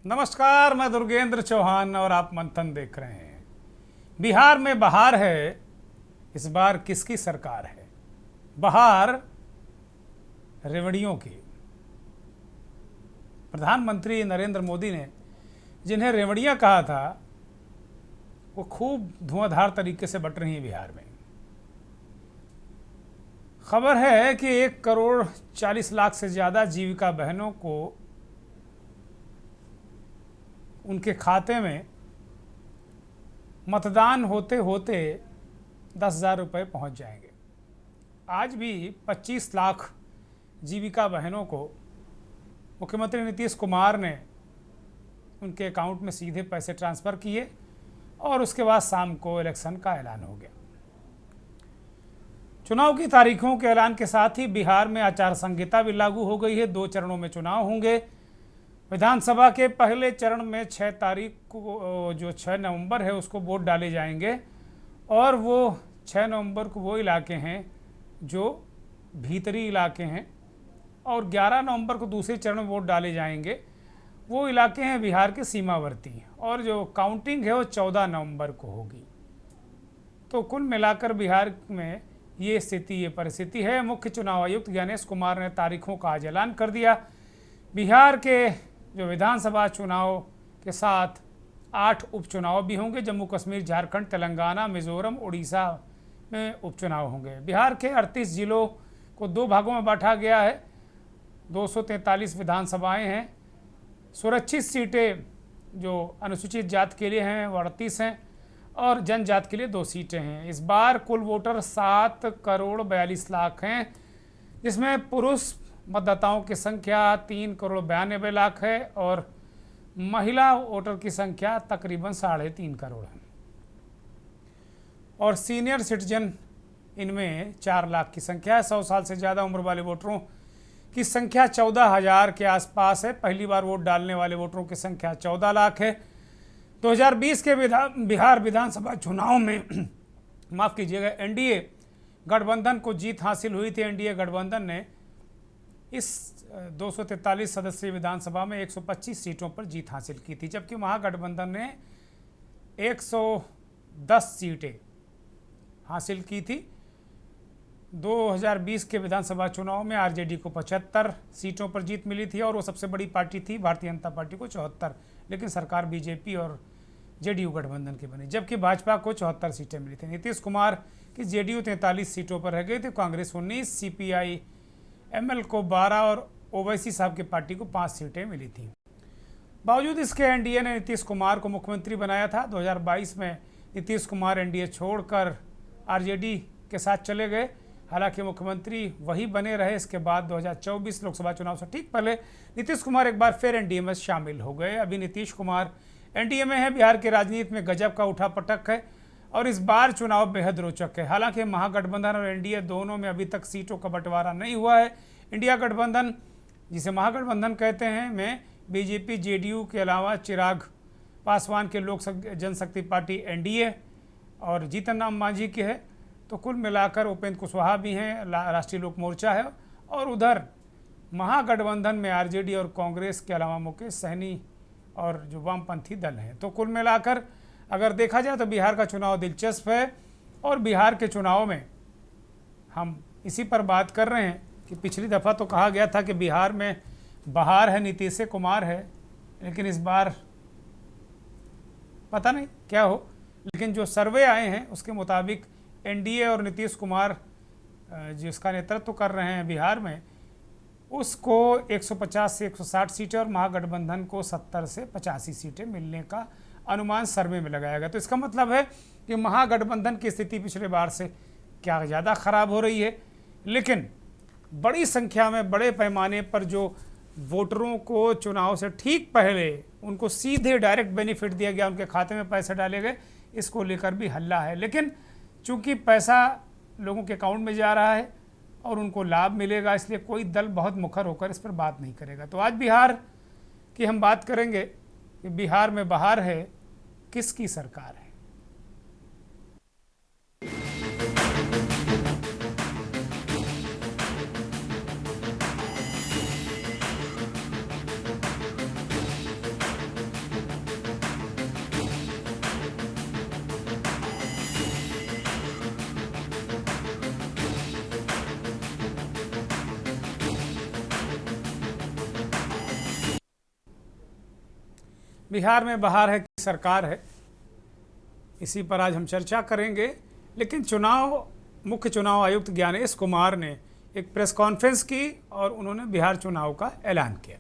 नमस्कार, मैं दुर्गेंद्र चौहान और आप मंथन देख रहे हैं। बिहार में बहार है, इस बार किसकी सरकार है? बहार रेवड़ियों की। प्रधानमंत्री नरेंद्र मोदी ने जिन्हें रेवड़ियां कहा था, वो खूब धुआंधार तरीके से बट रही हैं बिहार में। खबर है कि 1,40,00,000 से ज़्यादा जीविका बहनों को उनके खाते में मतदान होते होते 10,000 रुपये पहुँच जाएंगे। आज भी 25 लाख जीविका बहनों को मुख्यमंत्री नीतीश कुमार ने उनके अकाउंट में सीधे पैसे ट्रांसफ़र किए और उसके बाद शाम को इलेक्शन का ऐलान हो गया। चुनाव की तारीखों के ऐलान के साथ ही बिहार में आचार संहिता भी लागू हो गई है। 2 चरणों में चुनाव होंगे। विधानसभा के पहले चरण में 6 तारीख को, जो 6 नवंबर है, उसको वोट डाले जाएंगे और वो 6 नवंबर को वो इलाके हैं जो भीतरी इलाके हैं, और 11 नवंबर को दूसरे चरण में वोट डाले जाएंगे। वो इलाके हैं बिहार के सीमावर्ती, और जो काउंटिंग है वो 14 नवंबर को होगी। तो कुल मिलाकर बिहार में ये स्थिति, ये परिस्थिति है। मुख्य चुनाव आयुक्त गणेश कुमार ने तारीखों का आज ऐलान कर दिया। बिहार के जो विधानसभा चुनाव के साथ 8 उपचुनाव भी होंगे। जम्मू कश्मीर, झारखंड, तेलंगाना, मिजोरम, उड़ीसा में उपचुनाव होंगे। बिहार के 38 जिलों को 2 भागों में बांटा गया है। 243 विधानसभाएं हैं। सुरक्षित सीटें जो अनुसूचित जाति के लिए हैं वो 38 हैं और जनजाति के लिए 2 सीटें हैं। इस बार कुल वोटर 7,42,00,000 हैं, जिसमें पुरुष मतदाताओं की संख्या 3,92,00,000 है और महिला वोटर की संख्या तकरीबन 3.5 करोड़ है। और सीनियर सिटीजन इनमें 4 लाख की संख्या है। 100 साल से ज़्यादा उम्र वाले वोटरों की संख्या 14,000 के आसपास है। पहली बार वोट डालने वाले वोटरों की संख्या 14 लाख है। 2020 के बिहार विधानसभा चुनाव में माफ़ कीजिएगा, एनडीए गठबंधन को जीत हासिल हुई थी। एनडीए गठबंधन ने इस 243 सदस्यीय विधानसभा में 125 सीटों पर जीत हासिल की थी, जबकि महागठबंधन ने 110 सीटें हासिल की थी। 2020 के विधानसभा चुनाव में आरजेडी को 75 सीटों पर जीत मिली थी और वो सबसे बड़ी पार्टी थी। भारतीय जनता पार्टी को 74, लेकिन सरकार बीजेपी और जेडीयू गठबंधन की बनी, जबकि भाजपा को 74 सीटें मिली थी। नीतीश कुमार की जेडीयू 43 सीटों पर रह गई थी, कांग्रेस 19, सीपीआई एमएल को 12 और ओवैसी साहब की पार्टी को 5 सीटें मिली थी। बावजूद इसके एनडीए ने नीतीश कुमार को मुख्यमंत्री बनाया था। 2022 में नीतीश कुमार एनडीए छोड़कर आरजेडी के साथ चले गए। हालांकि मुख्यमंत्री वही बने रहे। इसके बाद 2024 लोकसभा चुनाव से ठीक पहले नीतीश कुमार एक बार फिर एनडीए में शामिल हो गए। अभी नीतीश कुमार एनडीए में है। बिहार की राजनीति में गजब का उठापटक है और इस बार चुनाव बेहद रोचक है। हालांकि महागठबंधन और एनडीए दोनों में अभी तक सीटों का बंटवारा नहीं हुआ है। इंडिया गठबंधन, जिसे महागठबंधन कहते हैं, में बीजेपी, जेडीयू के अलावा चिराग पासवान के लोक जनशक्ति पार्टी एनडीए और जीतन राम मांझी की है। तो कुल मिलाकर उपेंद्र कुशवाहा भी हैं, राष्ट्रीय लोक मोर्चा है, और उधर महागठबंधन में आरजेडी और कांग्रेस के अलावा मुकेश सहनी और जो वामपंथी दल हैं। तो कुल मिलाकर अगर देखा जाए तो बिहार का चुनाव दिलचस्प है। और बिहार के चुनाव में हम इसी पर बात कर रहे हैं कि पिछली दफ़ा तो कहा गया था कि बिहार में बहार है, नीतीश कुमार है, लेकिन इस बार पता नहीं क्या हो। लेकिन जो सर्वे आए हैं उसके मुताबिक एनडीए और नीतीश कुमार जिसका नेतृत्व कर रहे हैं बिहार में, उसको 150 से 160 सीटें और महागठबंधन को 70 से 85 सीटें मिलने का अनुमान सर्वे में लगाया गया। तो इसका मतलब है कि महागठबंधन की स्थिति पिछले बार से क्या ज़्यादा ख़राब हो रही है। लेकिन बड़ी संख्या में, बड़े पैमाने पर जो वोटरों को चुनाव से ठीक पहले उनको सीधे डायरेक्ट बेनिफिट दिया गया, उनके खाते में पैसे डाले गए, इसको लेकर भी हल्ला है। लेकिन चूंकि पैसा लोगों के अकाउंट में जा रहा है और उनको लाभ मिलेगा, इसलिए कोई दल बहुत मुखर होकर इस पर बात नहीं करेगा। तो आज बिहार की हम बात करेंगे कि बिहार में बहार है, किसकी सरकार है। बिहार में बाहर है कि सरकार है, इसी पर आज हम चर्चा करेंगे। लेकिन मुख्य चुनाव आयुक्त ज्ञानेश कुमार ने एक प्रेस कॉन्फ्रेंस की और उन्होंने बिहार चुनाव का ऐलान किया।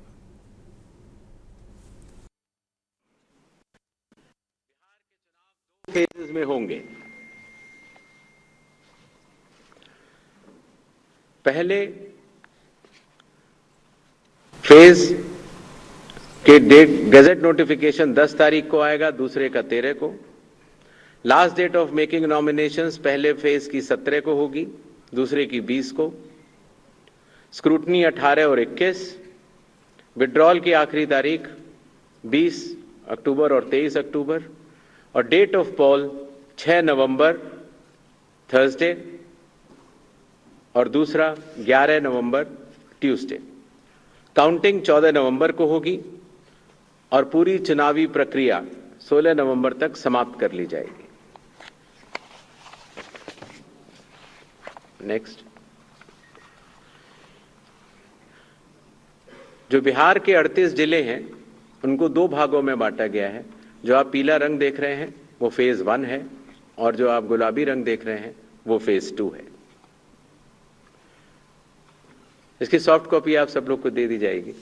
फेजेस में होंगे। पहले फेज के डेट गजट नोटिफिकेशन 10 तारीख को आएगा, दूसरे का 13 को। Last date of making nominations पहले फेज की 17 को होगी, दूसरे की 20 को। स्क्रूटनी 18 और 21। विड्रॉल की आखिरी तारीख 20 अक्टूबर और 23 अक्टूबर। और date of poll 6 November Thursday और दूसरा 11 नवंबर ट्यूसडे। काउंटिंग 14 नवंबर को होगी और पूरी चुनावी प्रक्रिया 16 नवंबर तक समाप्त कर ली जाएगी। नेक्स्ट, जो बिहार के 38 जिले हैं उनको दो भागों में बांटा गया है। जो आप पीला रंग देख रहे हैं वो फेज 1 है और जो आप गुलाबी रंग देख रहे हैं वो फेज 2 है। इसकी सॉफ्ट कॉपी आप सब लोग को दे दी जाएगी।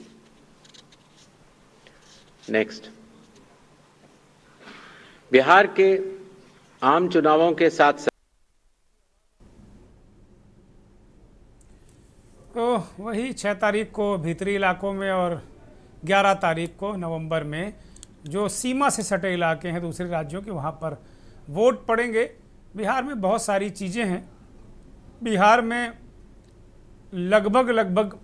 नेक्स्ट, बिहार के आम चुनावों के साथ साथ तो वही 6 तारीख को भीतरी इलाकों में और 11 तारीख को नवंबर में जो सीमा से सटे इलाके हैं दूसरे राज्यों के, वहाँ पर वोट पड़ेंगे। बिहार में बहुत सारी चीज़ें हैं। बिहार में लगभग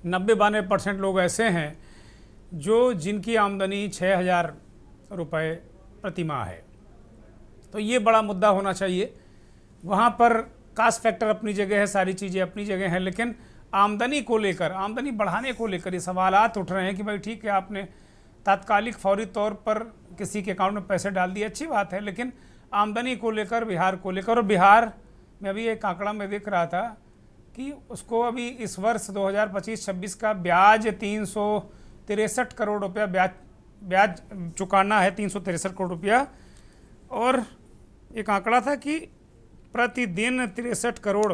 90-92% लोग ऐसे हैं जिनकी आमदनी 6,000 रुपये प्रति माह है। तो ये बड़ा मुद्दा होना चाहिए। वहाँ पर कास्ट फैक्टर अपनी जगह है, सारी चीज़ें अपनी जगह हैं, लेकिन आमदनी को लेकर, आमदनी बढ़ाने को लेकर ये सवालात उठ रहे हैं कि भाई ठीक है, आपने तात्कालिक फौरी तौर पर किसी के अकाउंट में पैसे डाल दिए, अच्छी बात है, लेकिन आमदनी को लेकर, बिहार को लेकर, और बिहार में अभी एक आंकड़ा मैं देख रहा था कि उसको अभी इस वर्ष 2025-26 का ब्याज 363 करोड़ रुपया ब्याज चुकाना है, 363 करोड़ रुपया। और एक आंकड़ा था कि प्रतिदिन 63 करोड़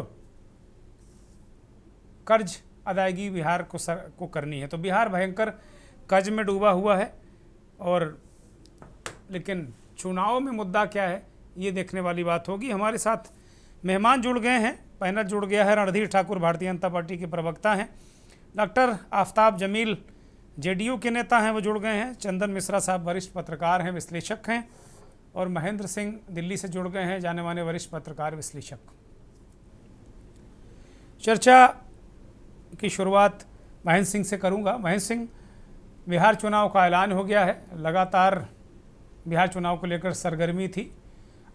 कर्ज अदायगी बिहार को करनी है। तो बिहार भयंकर कर्ज में डूबा हुआ है। और लेकिन चुनाव में मुद्दा क्या है ये देखने वाली बात होगी। हमारे साथ मेहमान जुड़ गए हैं, पैनल जुड़ गया है। रणधीर ठाकुर भारतीय जनता पार्टी के प्रवक्ता हैं, डॉक्टर आफ्ताब जमील जेडीयू के नेता हैं, वो जुड़ गए हैं। चंदन मिश्रा साहब वरिष्ठ पत्रकार हैं, विश्लेषक हैं। और महेंद्र सिंह दिल्ली से जुड़ गए हैं, जाने माने वरिष्ठ पत्रकार विश्लेषक। चर्चा की शुरुआत महेंद्र सिंह से करूंगा। महेंद्र सिंह, बिहार चुनाव का ऐलान हो गया है, लगातार बिहार चुनाव को लेकर सरगर्मी थी।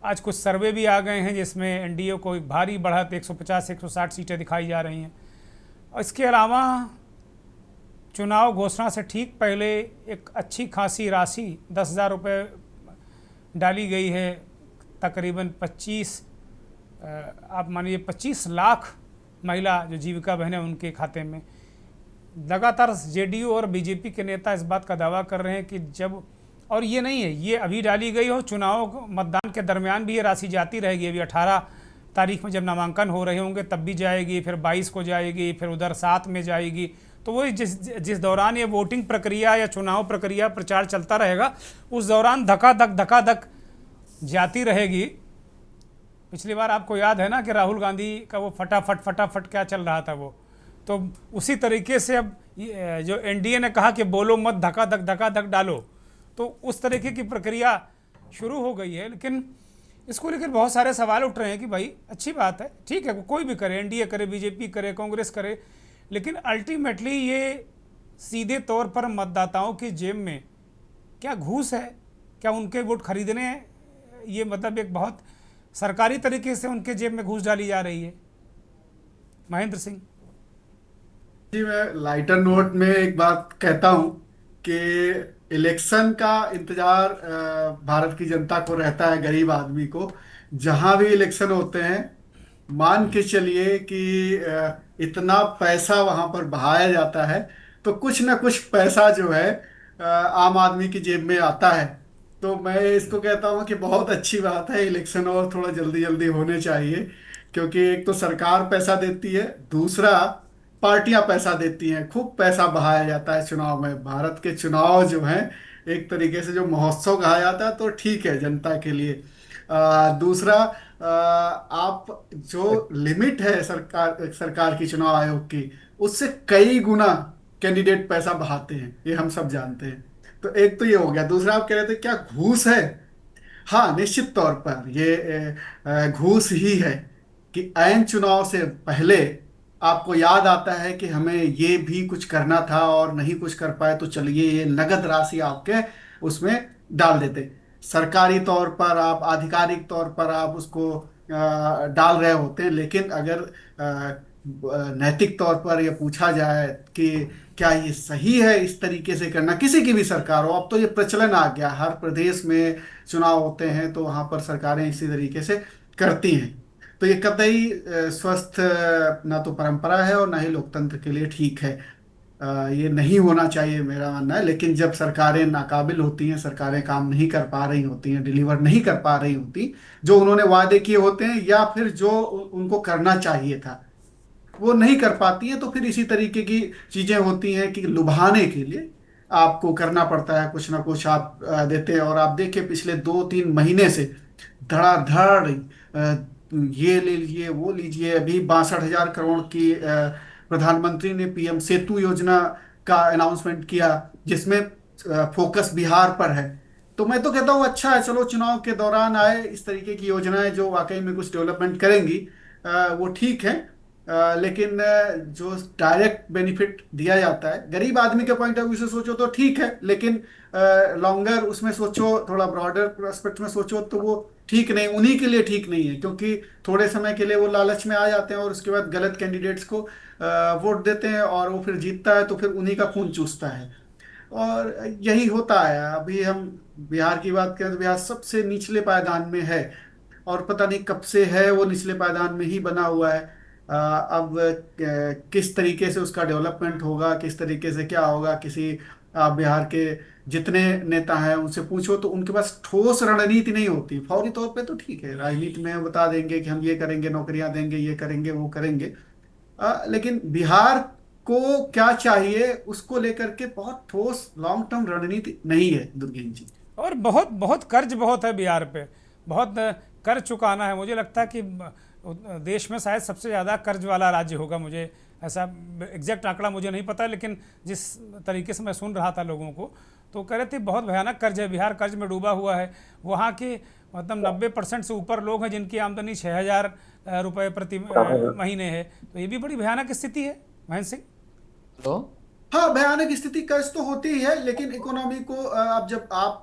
आज कुछ सर्वे भी आ गए हैं जिसमें एनडीए को एक भारी बढ़त 150 से 160 सीटें दिखाई जा रही हैं। और इसके अलावा चुनाव घोषणा से ठीक पहले एक अच्छी खासी राशि 10,000 रुपये डाली गई है। तकरीबन 25 लाख महिला जो जीविका बहनें उनके खाते में। लगातार जेडीयू और बीजेपी के नेता इस बात का दावा कर रहे हैं कि जब, और ये नहीं है ये अभी डाली गई हो, चुनाव मतदान के दरमियान भी ये राशि जाती रहेगी। अभी 18 तारीख में जब नामांकन हो रहे होंगे तब भी जाएगी, फिर 22 को जाएगी, फिर उधर 7 में जाएगी। तो वही जिस दौरान ये वोटिंग प्रक्रिया या चुनाव प्रक्रिया प्रचार चलता रहेगा, उस दौरान धकाधक जाती रहेगी। पिछली बार आपको याद है ना कि राहुल गांधी का वो फटाफट क्या चल रहा था वो, तो उसी तरीके से अब जो एनडीए ने कहा कि बोलो मत, धकाधक डालो, तो उस तरीके की प्रक्रिया शुरू हो गई है। लेकिन इसको लेकर बहुत सारे सवाल उठ रहे हैं कि भाई अच्छी बात है, ठीक है, कोई भी करे, एनडीए करे, बीजेपी करे, कांग्रेस करे, लेकिन अल्टीमेटली ये सीधे तौर पर मतदाताओं की जेब में क्या घूस है, क्या उनके वोट खरीदने हैं? ये मतलब एक बहुत सरकारी तरीके से उनके जेब में घूस डाली जा रही है। महेंद्र सिंह जी, मैं लाइटर नोट में एक बात कहता हूं कि इलेक्शन का इंतजार भारत की जनता को रहता है, गरीब आदमी को। जहां भी इलेक्शन होते हैं, मान के चलिए कि इतना पैसा वहां पर बहाया जाता है, तो कुछ ना कुछ पैसा जो है आम आदमी की जेब में आता है। तो मैं इसको कहता हूँ कि बहुत अच्छी बात है, इलेक्शन और थोड़ा जल्दी जल्दी होने चाहिए। क्योंकि एक तो सरकार पैसा देती है, दूसरा पार्टियां पैसा देती हैं, खूब पैसा बहाया जाता है चुनाव में। भारत के चुनाव जो हैं एक तरीके से जो महोत्सव कहा जाता है, तो ठीक है जनता के लिए। दूसरा, आप जो लिमिट है सरकार की, चुनाव आयोग की, उससे कई गुना कैंडिडेट पैसा बहाते हैं, ये हम सब जानते हैं। तो एक तो ये हो गया। दूसरा, आप कह रहे थे क्या घूस है? हाँ, निश्चित तौर पर ये घूस ही है कि ऐन चुनाव से पहले आपको याद आता है कि हमें ये भी कुछ करना था और नहीं कुछ कर पाए, तो चलिए ये नगद राशि आपके उसमें डाल देते। सरकारी तौर पर आप, आधिकारिक तौर पर आप उसको डाल रहे होते हैं, लेकिन अगर नैतिक तौर पर यह पूछा जाए कि क्या ये सही है इस तरीके से करना, किसी की भी सरकार हो, अब तो ये प्रचलन आ गया, हर प्रदेश में चुनाव होते हैं तो वहां पर सरकारें इसी तरीके से करती हैं। तो ये कतई स्वस्थ ना तो परंपरा है और ना ही लोकतंत्र के लिए ठीक है। ये नहीं होना चाहिए, मेरा मानना है। लेकिन जब सरकारें नाकाबिल होती हैं, सरकारें काम नहीं कर पा रही होती हैं, डिलीवर नहीं कर पा रही होती जो उन्होंने वादे किए होते हैं, या फिर जो उनको करना चाहिए था वो नहीं कर पाती है, तो फिर इसी तरीके की चीजें होती हैं कि लुभाने के लिए आपको करना पड़ता है, कुछ ना कुछ आप देते हैं। और आप देखिए पिछले 2-3 महीने से धड़ाधड़ ये ले लीजिए, वो लीजिए। अभी 62,000 करोड़ की प्रधानमंत्री ने पीएम सेतु योजना का अनाउंसमेंट किया, जिसमें फोकस बिहार पर है। तो मैं तो कहता हूँ अच्छा है, चलो चुनाव के दौरान आए इस तरीके की योजनाएं जो वाकई में कुछ डेवलपमेंट करेंगी, वो ठीक है। लेकिन जो डायरेक्ट बेनिफिट दिया जाता है गरीब आदमी के पॉइंट ऑफ व्यू से सोचो तो ठीक है, लेकिन लॉन्गर उसमें सोचो, थोड़ा ब्रॉडर प्रोस्पेक्ट में सोचो, तो वो ठीक नहीं, उन्हीं के लिए ठीक नहीं है। क्योंकि थोड़े समय के लिए वो लालच में आ जाते हैं और उसके बाद गलत कैंडिडेट्स को वोट देते हैं, और वो फिर जीतता है तो फिर उन्हीं का खून चूसता है। और यही होता है। अभी हम बिहार की बात करें तो बिहार सबसे निचले पायदान में है, और पता नहीं कब से है वो निचले पायदान में ही बना हुआ है। अब किस तरीके से उसका डेवलपमेंट होगा, किस तरीके से क्या होगा, किसी आप बिहार के जितने नेता हैं उनसे पूछो तो उनके पास ठोस रणनीति नहीं होती। फौरी तौर पे तो ठीक है, राजनीति में बता देंगे कि हम ये करेंगे, नौकरियां देंगे, ये करेंगे, वो करेंगे। लेकिन बिहार को क्या चाहिए उसको लेकर के बहुत ठोस लॉन्ग टर्म रणनीति नहीं है, दुर्गेश जी। और बहुत बहुत कर्ज बहुत है बिहार पे, बहुत कर्ज चुकाना है। मुझे लगता है कि देश में शायद सबसे ज़्यादा कर्ज वाला राज्य होगा। मुझे ऐसा एग्जैक्ट आंकड़ा मुझे नहीं पता, लेकिन जिस तरीके से मैं सुन रहा था लोगों को, तो कह रहे थे बहुत भयानक कर्ज है, बिहार कर्ज में डूबा हुआ है। वहाँ के मतलब 90% से ऊपर लोग हैं जिनकी आमदनी 6,000 रुपये प्रति महीने है। तो ये भी बड़ी भयानक स्थिति है महेंद्र सिंह। हेलो। हाँ, भयानक स्थिति कर्ज तो होती ही है, लेकिन इकोनॉमी को अब जब आप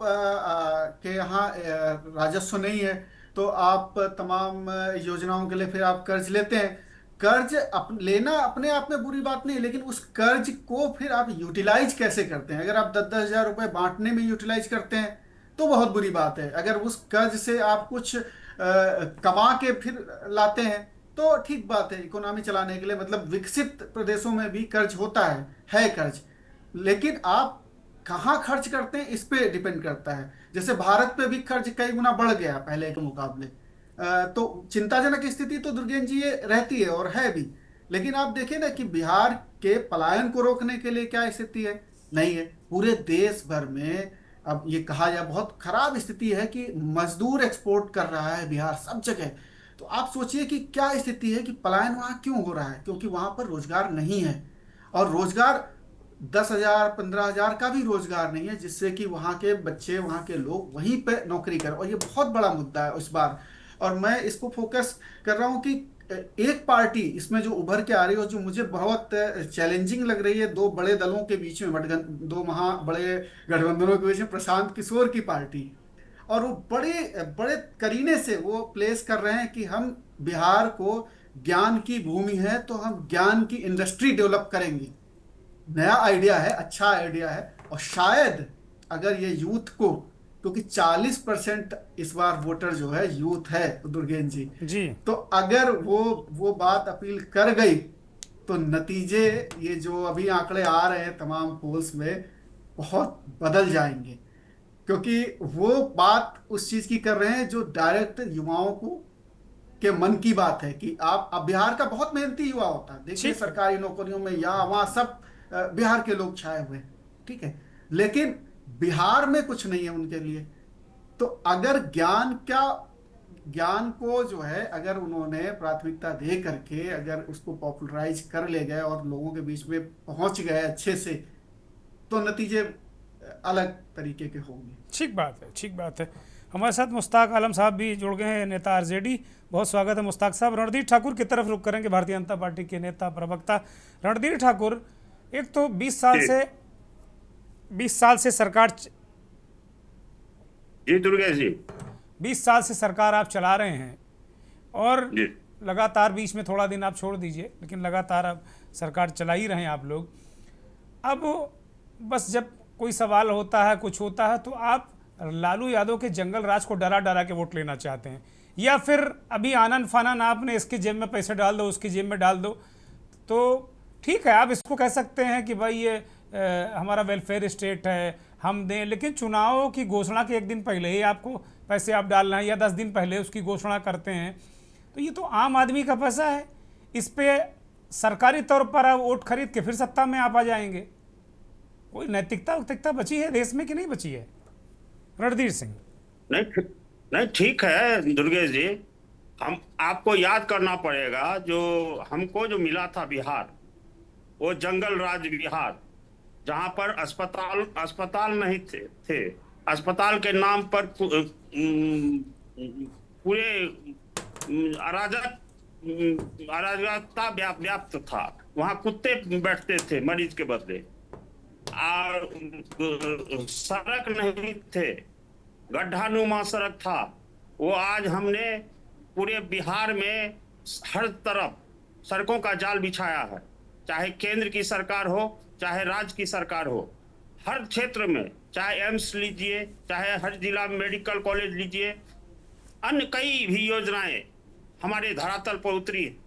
के यहाँ राजस्व नहीं है, तो आप तमाम योजनाओं के लिए फिर आप कर्ज लेते हैं। कर्ज लेना अपने आप में बुरी बात नहीं, लेकिन उस कर्ज को फिर आप यूटिलाइज कैसे करते हैं? अगर आप 10-10 हज़ार रुपए बांटने में यूटिलाइज करते हैं तो बहुत बुरी बात है। अगर उस कर्ज से आप कुछ कमा के फिर लाते हैं तो ठीक बात है, इकोनॉमी चलाने के लिए। मतलब विकसित प्रदेशों में भी कर्ज होता है कर्ज। लेकिन आप कहाँ खर्च करते हैं इस पे डिपेंड करता है। जैसे भारत पे भी कर्ज कई गुना बढ़ गया पहले के मुकाबले। तो चिंताजनक स्थिति तो दुर्गेश जी ये रहती है और है भी। लेकिन आप देखिए ना कि बिहार के पलायन को रोकने के लिए क्या स्थिति है? नहीं है। पूरे देश भर में अब ये कहा जाए बहुत खराब स्थिति है कि मजदूर एक्सपोर्ट कर रहा है बिहार सब जगह। तो आप सोचिए कि क्या स्थिति है कि पलायन वहां क्यों हो रहा है? क्योंकि वहां पर रोजगार नहीं है। और रोजगार 10,000 15,000 का भी रोजगार नहीं है जिससे कि वहां के बच्चे, वहां के लोग वहीं पे नौकरी करें। और ये बहुत बड़ा मुद्दा है इस बार। और मैं इसको फोकस कर रहा हूं कि एक पार्टी इसमें जो उभर के आ रही है और जो मुझे बहुत चैलेंजिंग लग रही है, दो बड़े दलों के बीच में, दो महा बड़े गठबंधनों के बीच में, प्रशांत किशोर की पार्टी। और वो बड़े बड़े करीने से वो प्लेस कर रहे हैं कि हम बिहार को ज्ञान की भूमि है तो हम ज्ञान की इंडस्ट्री डेवलप करेंगे। नया आइडिया है, अच्छा आइडिया है। और शायद अगर ये यूथ को, क्योंकि 40% इस बार वोटर जो है यूथ है दुर्गेश जी, जी तो अगर वो बात अपील कर गई तो नतीजे, ये जो अभी आंकड़े आ रहे हैं तमाम पोल्स में, बहुत बदल जाएंगे, क्योंकि वो बात उस चीज की कर रहे हैं जो डायरेक्ट युवाओं को के मन की बात है। कि आप अब बिहार का बहुत मेहनती युवा होता है, देखिए ठीक। सरकारी नौकरियों में यहाँ वहाँ सब बिहार के लोग छाए हुए हैं, ठीक है, लेकिन बिहार में कुछ नहीं है उनके लिए। तो अगर ज्ञान को जो है अगर उन्होंने प्राथमिकता दे करके अगर उसको पॉपुलराइज कर ले गए और लोगों के बीच में पहुंच गए अच्छे से, तो नतीजे अलग तरीके के होंगे। ठीक बात है, ठीक बात है। हमारे साथ मुश्ताक आलम साहब भी जुड़ गए हैं, नेता आरजेडी। बहुत स्वागत है मुश्ताक साहब। रणधीर ठाकुर की तरफ रुख करेंगे, भारतीय जनता पार्टी के नेता प्रवक्ता रणधीर ठाकुर। एक तो 20 साल से सरकार, जी दुर्गेश जी। 20 साल से सरकार आप चला रहे हैं और जी लगातार, बीच में थोड़ा दिन आप छोड़ दीजिए, लेकिन लगातार अब सरकार चला ही रहे हैं आप लोग। अब बस जब कोई सवाल होता है, कुछ होता है, तो आप लालू यादव के जंगल राज को डरा डरा के वोट लेना चाहते हैं, या फिर अभी आनन फानन आपने इसकी जेब में पैसे डाल दो, उसकी जेब में डाल दो, तो ठीक है, आप इसको कह सकते हैं कि भाई ये हमारा वेलफेयर स्टेट है, हम दें, लेकिन चुनाव की घोषणा के एक दिन पहले ही आपको पैसे आप डालना है, या 10 दिन पहले उसकी घोषणा करते हैं, तो ये तो आम आदमी का पैसा है। इस पे सरकारी तौर पर आप वोट खरीद के फिर सत्ता में आप आ जाएंगे। कोई नैतिकता उतिकता बची है देश में कि नहीं बची है? रणधीर सिंह। नहीं नहीं, ठीक है दुर्गेश जी। हम आपको याद करना पड़ेगा, जो हमको जो मिला था बिहार, वो जंगल राज बिहार, जहां पर अस्पताल नहीं थे। अस्पताल के नाम पर पूरे अराजकता व्याप्त था। वहां कुत्ते बैठते थे मरीज के बदले, और सड़क नहीं थे, गड्ढानुमा सड़क था। वो आज हमने पूरे बिहार में हर तरफ सड़कों का जाल बिछाया है, चाहे केंद्र की सरकार हो चाहे राज्य की सरकार हो। हर क्षेत्र में, चाहे एम्स लीजिए, चाहे हर जिला में मेडिकल कॉलेज लीजिए, अन्य कई भी योजनाएं हमारे धरातल पर उतरी,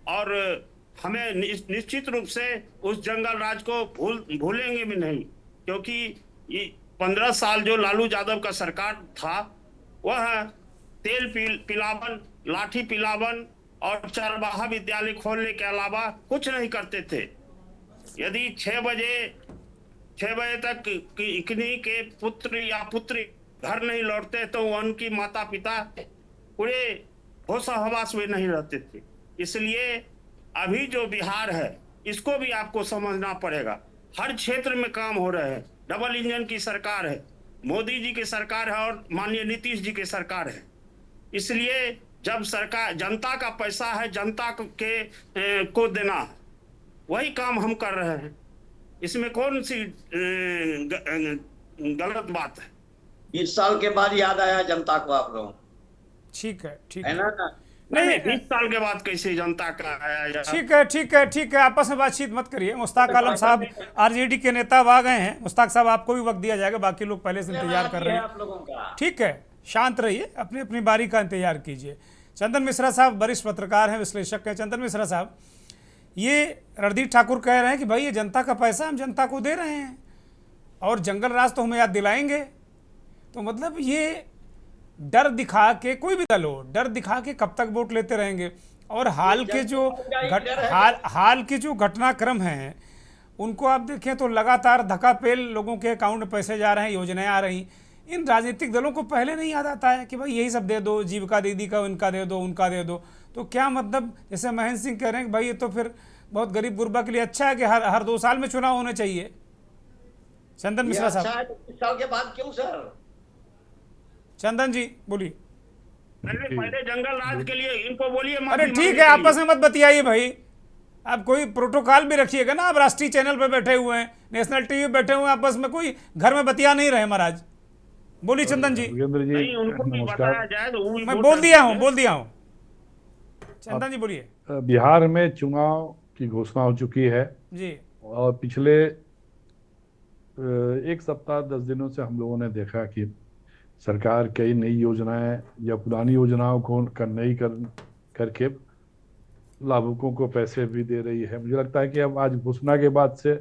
और हमें निश्चित रूप से उस जंगल राज को भूलेंगे भी नहीं, क्योंकि ये 15 साल जो लालू यादव का सरकार था, वह तेल पिलावन, लाठी पिलावन और चरवाहा विद्यालय खोलने के अलावा कुछ नहीं करते थे। यदि 6 बजे तक किन्हीं के पुत्र या पुत्री घर नहीं लौटते, तो उनकी माता पिता पूरे होश हवास में नहीं रहते थे। इसलिए अभी जो बिहार है, इसको भी आपको समझना पड़ेगा। हर क्षेत्र में काम हो रहे हैं। डबल इंजन की सरकार है, मोदी जी की सरकार है और माननीय नीतीश जी की सरकार है। इसलिए जब सरकार, जनता का पैसा है, जनता को देना है, वही काम हम कर रहे हैं। इसमें कौन सी गलत बात है? 20 साल के बाद याद आया जनता को आप लोगों? ठीक है, ठीक है है। ना? नहीं, 20 साल के बाद कैसे जनता का आया? ठीक है, ठीक है, ठीक है, आपस में बातचीत मत करिए। मुश्ताक आलम साहब आरजेडी के नेता आ गए हैं। मुश्ताक साहब, आपको भी वक्त दिया जाएगा, बाकी लोग पहले से इंतजार कर रहे हैं आप लोगों का। ठीक है, शांत रहिए, अपनी अपनी बारी का इंतजार कीजिए। चंदन मिश्रा साहब वरिष्ठ पत्रकार हैं, विश्लेषक हैं। चंदन मिश्रा साहब, ये रणधीर ठाकुर कह रहे हैं कि भाई ये जनता का पैसा हम जनता को दे रहे हैं और जंगल राज तो हमें याद दिलाएंगे, तो मतलब ये डर दिखा के, कोई भी दल हो, डर दिखा के कब तक वोट लेते रहेंगे? और हाल के जो घटनाक्रम हैं उनको आप देखें तो लगातार धक्का-पेल लोगों के अकाउंट में पैसे जा रहे हैं, योजनाएं आ रही। इन राजनीतिक दलों को पहले नहीं याद आता है कि भाई यही सब दे दो, जीविका दीदी का इनका दे दो, उनका दे दो, तो क्या मतलब? जैसे महेंद्र सिंह कह रहे हैं कि भाई ये तो फिर बहुत गरीब गुरबा के लिए अच्छा है कि हर 2 साल में चुनाव होने चाहिए। चंदन मिश्रा साहब। अच्छा है, 20 साल के बाद क्यों सर? चंदन जी बोलिए। पहले जंगल राज के लिए इनको बोलिए। अरे ठीक है, आपस में मत बतियाइए भाई, आप कोई प्रोटोकॉल भी रखिएगा ना। आप राष्ट्रीय चैनल पे बैठे हुए हैं, नेशनल टीवी पे बैठे हुए हैं, आपस में कोई घर में बतिया नहीं रहे महाराज। बोलिए चंदन जी। योगेंद्र जी नमस्कार। मैं बोल दिया हूँ। चंदन जी बोलिए। बिहार में चुनाव की घोषणा हो चुकी है जी, और पिछले 1 सप्ताह 10 दिनों से हम लोगों ने देखा कि सरकार कई नई योजनाएं या पुरानी योजनाओं को नई करके लाभुकों को पैसे भी दे रही है। मुझे लगता है कि अब आज घोषणा के बाद से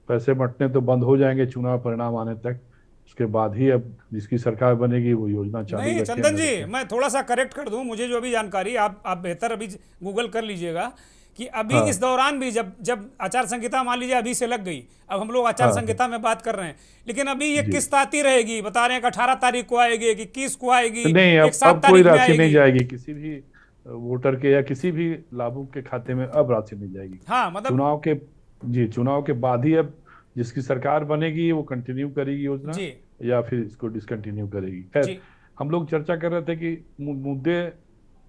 पैसे बंटने तो बंद हो जाएंगे चुनाव परिणाम आने तक, उसके बाद ही अब जिसकी सरकार बनेगी वो योजना चालू नहीं रखें चंदन न जी, रखें। मैं थोड़ा सा करेक्ट कर दूं, मुझे जो अभी जानकारी, आप बेहतर अभी गूगल कर लीजिएगा कि अभी हाँ इस दौरान भी जब जब आचार संहिता मान लीजिए अभी से लग गई, अब हम लोग आचार हाँ हाँ संहिता में बात कर रहे हैं, लेकिन अभी ये जी। किस्त आती रहेगी, बता रहे हैं कि 18 तारीख को आएगी, कि 21 को आएगी, नहीं, एक अब 7 कोई तारीख में राशि नहीं आएगी। जाएगी किसी भी वोटर के या किसी भी लाभुक के खाते में, अब राशि नहीं जाएगी। हाँ मतलब, चुनाव के जी, चुनाव के बाद ही अब जिसकी सरकार बनेगी वो कंटिन्यू करेगी योजना, जी या फिर इसको डिसकंटिन्यू करेगी। खैर, जी हम लोग चर्चा कर रहे थे कि मुद्दे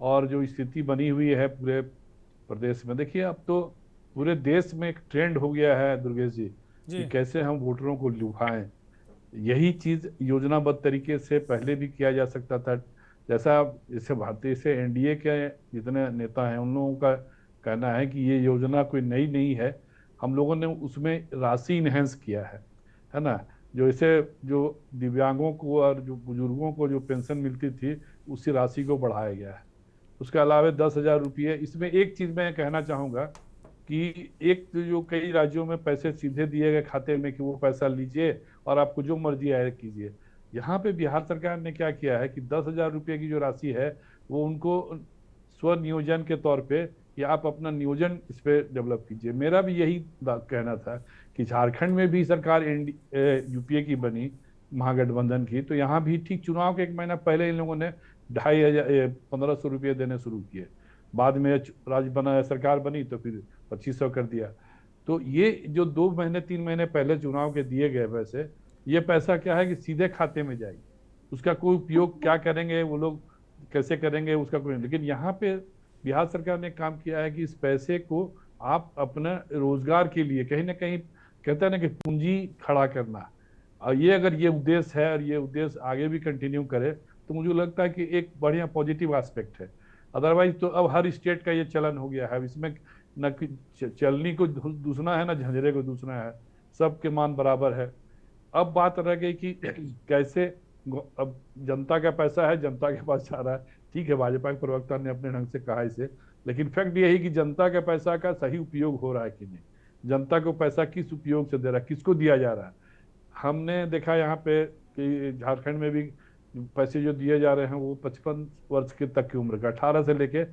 और जो स्थिति बनी हुई है पूरे प्रदेश में। देखिए, अब तो पूरे देश में एक ट्रेंड हो गया है दुर्गेश जी, जी कि कैसे हम वोटरों को लुभाएं। यही चीज योजनाबद्ध तरीके से पहले भी किया जा सकता था। जैसा जैसे भारतीय से एनडीए के जितने नेता हैं उन लोगों का कहना है कि ये योजना कोई नई नहीं है, हम लोगों ने उसमें राशि इनहेंस किया है ना। जो इसे जो दिव्यांगों को और जो बुजुर्गों को जो पेंशन मिलती थी उसी राशि को बढ़ाया गया है। उसके अलावा 10,000 रुपये। इसमें एक चीज मैं कहना चाहूंगा कि एक तो जो कई राज्यों में पैसे सीधे दिए गए खाते में कि वो पैसा लीजिए और आपको जो मर्जी आए कीजिए, यहाँ पे बिहार सरकार ने क्या किया है कि 10,000 रुपये की जो राशि है वो उनको स्वनियोजन के तौर पे, कि आप अपना नियोजन इस पे डेवलप कीजिए। मेरा भी यही कहना था कि झारखंड में भी सरकार यूपीए की बनी, महागठबंधन की, तो यहाँ भी ठीक चुनाव के 1 महीना पहले इन लोगों ने 2,500 1,500 रुपये देने शुरू किए। बाद में राज्य बना, सरकार बनी तो फिर 2,500 कर दिया। तो ये जो 2 महीने 3 महीने पहले चुनाव के दिए गए पैसे, ये पैसा क्या है कि सीधे खाते में जाएगी, उसका कोई उपयोग क्या करेंगे वो लोग, कैसे करेंगे उसका कोई। लेकिन यहाँ पे बिहार सरकार ने काम किया है कि इस पैसे को आप अपना रोजगार के लिए कहीं ना कहीं, कहते हैं ना कि पूंजी खड़ा करना, और ये अगर ये उद्देश्य है और ये उद्देश्य आगे भी कंटिन्यू करे तो मुझे लगता है कि एक बढ़िया पॉजिटिव एस्पेक्ट है। अदरवाइज तो अब हर स्टेट का ये चलन हो गया है, इसमें न चलनी को दूसना है, न झंझरे को दूसना है, सबके मान बराबर है। अब बात रह गई कि कैसे, अब जनता का पैसा है, जनता के पास जा रहा है, ठीक है, भाजपा के प्रवक्ता ने अपने ढंग से कहा इसे, लेकिन फैक्ट यही कि जनता के पैसा का सही उपयोग हो रहा है कि नहीं, जनता को पैसा किस उपयोग से दे रहा है, किसको दिया जा रहा है। हमने देखा यहाँ पे कि झारखंड में भी पैसे जो दिए जा रहे हैं वो 55 वर्ष के तक की उम्र का, 18 से लेके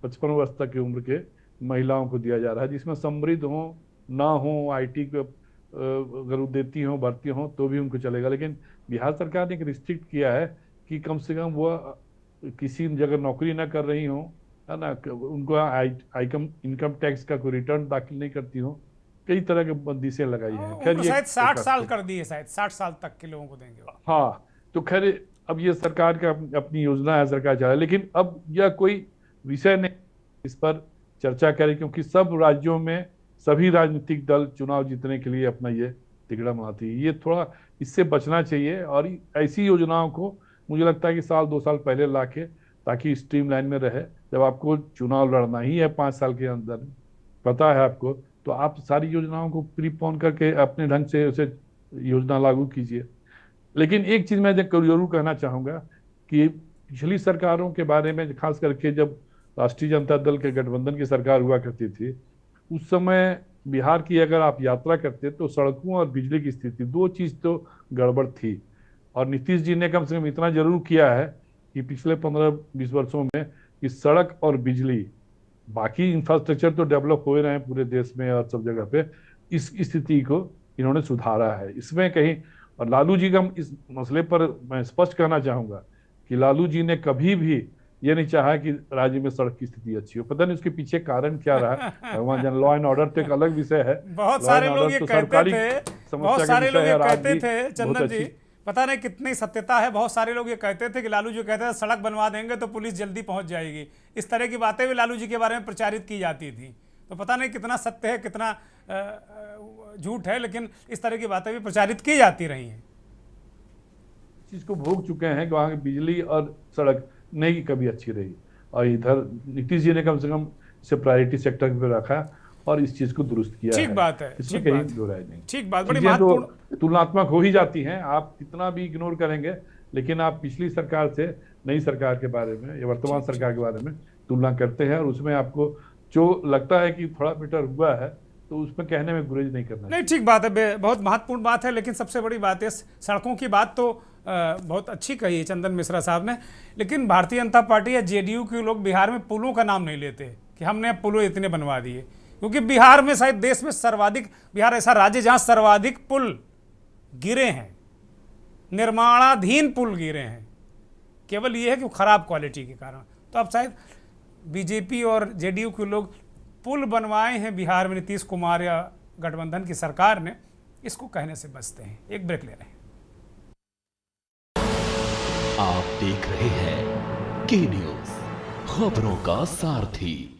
55 वर्ष तक की उम्र के महिलाओं को दिया जा रहा है, जिसमें समृद्ध हो ना हो, आईटी को अगर वो देती हो, भर्ती हो तो भी उनको चलेगा। लेकिन बिहार सरकार ने एक रिस्ट्रिक्ट किया है कि कम से कम वो किसी जगह नौकरी ना कर रही हो, है ना, उनको इनकम टैक्स का कोई रिटर्न दाखिल नहीं करती हो, कई तरह के बंदिशें लगाई हैं। खैर, उनको ये शायद 60 साल एक कर दिए, शायद 60 साल तक के लोगों को देंगे वो। हाँ, तो खैर अब ये सरकार का अपनी योजना है, सरकार चला, लेकिन अब यह कोई विषय नहीं इस पर चर्चा करे, क्योंकि सब राज्यों में सभी राजनीतिक दल चुनाव जीतने के लिए अपना ये तिगड़ा बनाती है। ये थोड़ा इससे बचना चाहिए, और ऐसी योजनाओं को मुझे लगता है कि 1-2 साल पहले लाके, ताकि स्ट्रीमलाइन में रहे। जब आपको चुनाव लड़ना ही है 5 साल के अंदर, पता है आपको, तो आप सारी योजनाओं को प्रीपोन करके अपने ढंग से उसे योजना लागू कीजिए। लेकिन एक चीज मैं जरूर कहना चाहूंगा कि पिछली सरकारों के बारे में, खास करके जब राष्ट्रीय जनता दल के गठबंधन की सरकार हुआ करती थी, उस समय बिहार की अगर आप यात्रा करते तो सड़कों और बिजली की स्थिति, 2 चीज तो गड़बड़ थी। और नीतीश जी ने कम से कम इतना जरूर किया है कि पिछले 15-20 वर्षों में कि सड़क और बिजली, बाकी इंफ्रास्ट्रक्चर तो डेवलप हो ही रहे हैं पूरे देश में और सब जगह पे, इस स्थिति को इन्होंने सुधारा है इसमें कहीं। और लालू जी का इस मसले पर मैं स्पष्ट कहना चाहूंगा कि लालू जी ने कभी भी ये नहीं चाहा कि राज्य में सड़क की स्थिति अच्छी हो। पता नहीं उसके पीछे कारण क्या रहा, भगवान जाने। लॉ एंड ऑर्डर तो एक अलग विषय है, बहुत लॉ सारे एंड लोग ऑर्डर ये तो कहते सरकारी थे, समस्या बहुत का सारे विषय लोग है, ये और आज कहते भी थे बहुत चंदन जी, अच्छी। पता नहीं कितनी सत्यता है, बहुत सारे लोग ये कहते थे कि लालू जी कहते थे सड़क बनवा देंगे तो पुलिस जल्दी पहुंच जाएगी। इस तरह की बातें भी लालू जी के बारे में प्रचारित की जाती थी। तो पता नहीं कितना सत्य है, कितना झूठ है, लेकिन इस तरह की बातें भी प्रचारित की जाती रही हैं। चीज को भोग चुके हैं कि वहाँ की बिजली और सड़क नहीं कभी अच्छी रही, और इधर नीतीश जी ने कम से कम इसे प्रायोरिटी सेक्टर पे रखा और इस चीज को दुरुस्त किया ठीक है। बात है, इसमें ठीक कहीं बात, दो राय नहीं। ठीक बात, बड़ी चीजें महत्वपूर्ण। तो तुलनात्मक हो ही जाती हैं, आप कितना भी इग्नोर करेंगे, लेकिन आप पिछली सरकार से नई सरकार के बारे में या वर्तमान सरकार के बारे में तुलना करते हैं, और उसमें आपको जो लगता है कि थोड़ा बेटर हुआ है, तो उसमें कहने में गुरेज नहीं करना नहीं, ठीक बात है, बहुत महत्वपूर्ण बात है। लेकिन सबसे बड़ी बात है, सड़कों की बात तो बहुत अच्छी कही है चंदन मिश्रा साहब ने, लेकिन भारतीय जनता पार्टी या जेडीयू के लोग बिहार में पुलों का नाम नहीं लेते कि हमने पुलों इतने बनवा दिए, क्योंकि बिहार में शायद देश में सर्वाधिक, बिहार ऐसा राज्य जहां सर्वाधिक पुल गिरे हैं, निर्माणाधीन पुल गिरे हैं। केवल ये है कि वो खराब क्वालिटी के कारण। तो अब शायद बीजेपी और जेडीयू के लोग पुल बनवाए हैं बिहार में नीतीश कुमार या गठबंधन की सरकार ने, इसको कहने से बचते हैं। एक ब्रेक ले रहे हैं। आप देख रहे हैं के न्यूज, खबरों का सारथी।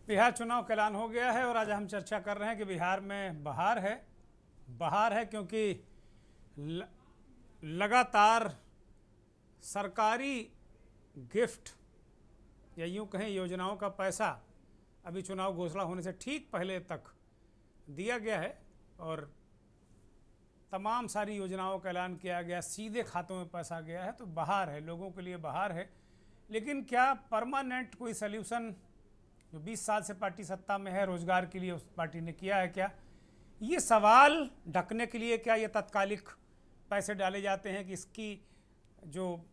बिहार चुनाव का ऐलान हो गया है और आज हम चर्चा कर रहे हैं कि बिहार में बहार है। बहार है क्योंकि लगातार सरकारी गिफ्ट या यूं कहें योजनाओं का पैसा अभी चुनाव घोषणा होने से ठीक पहले तक दिया गया है और तमाम सारी योजनाओं का ऐलान किया गया, सीधे खातों में पैसा गया है। तो बहार है, लोगों के लिए बहार है। लेकिन क्या परमानेंट कोई सल्यूशन जो 20 साल से पार्टी सत्ता में है रोजगार के लिए उस पार्टी ने किया है क्या? ये सवाल ढकने के लिए क्या ये तात्कालिक पैसे डाले जाते हैं कि इसकी जो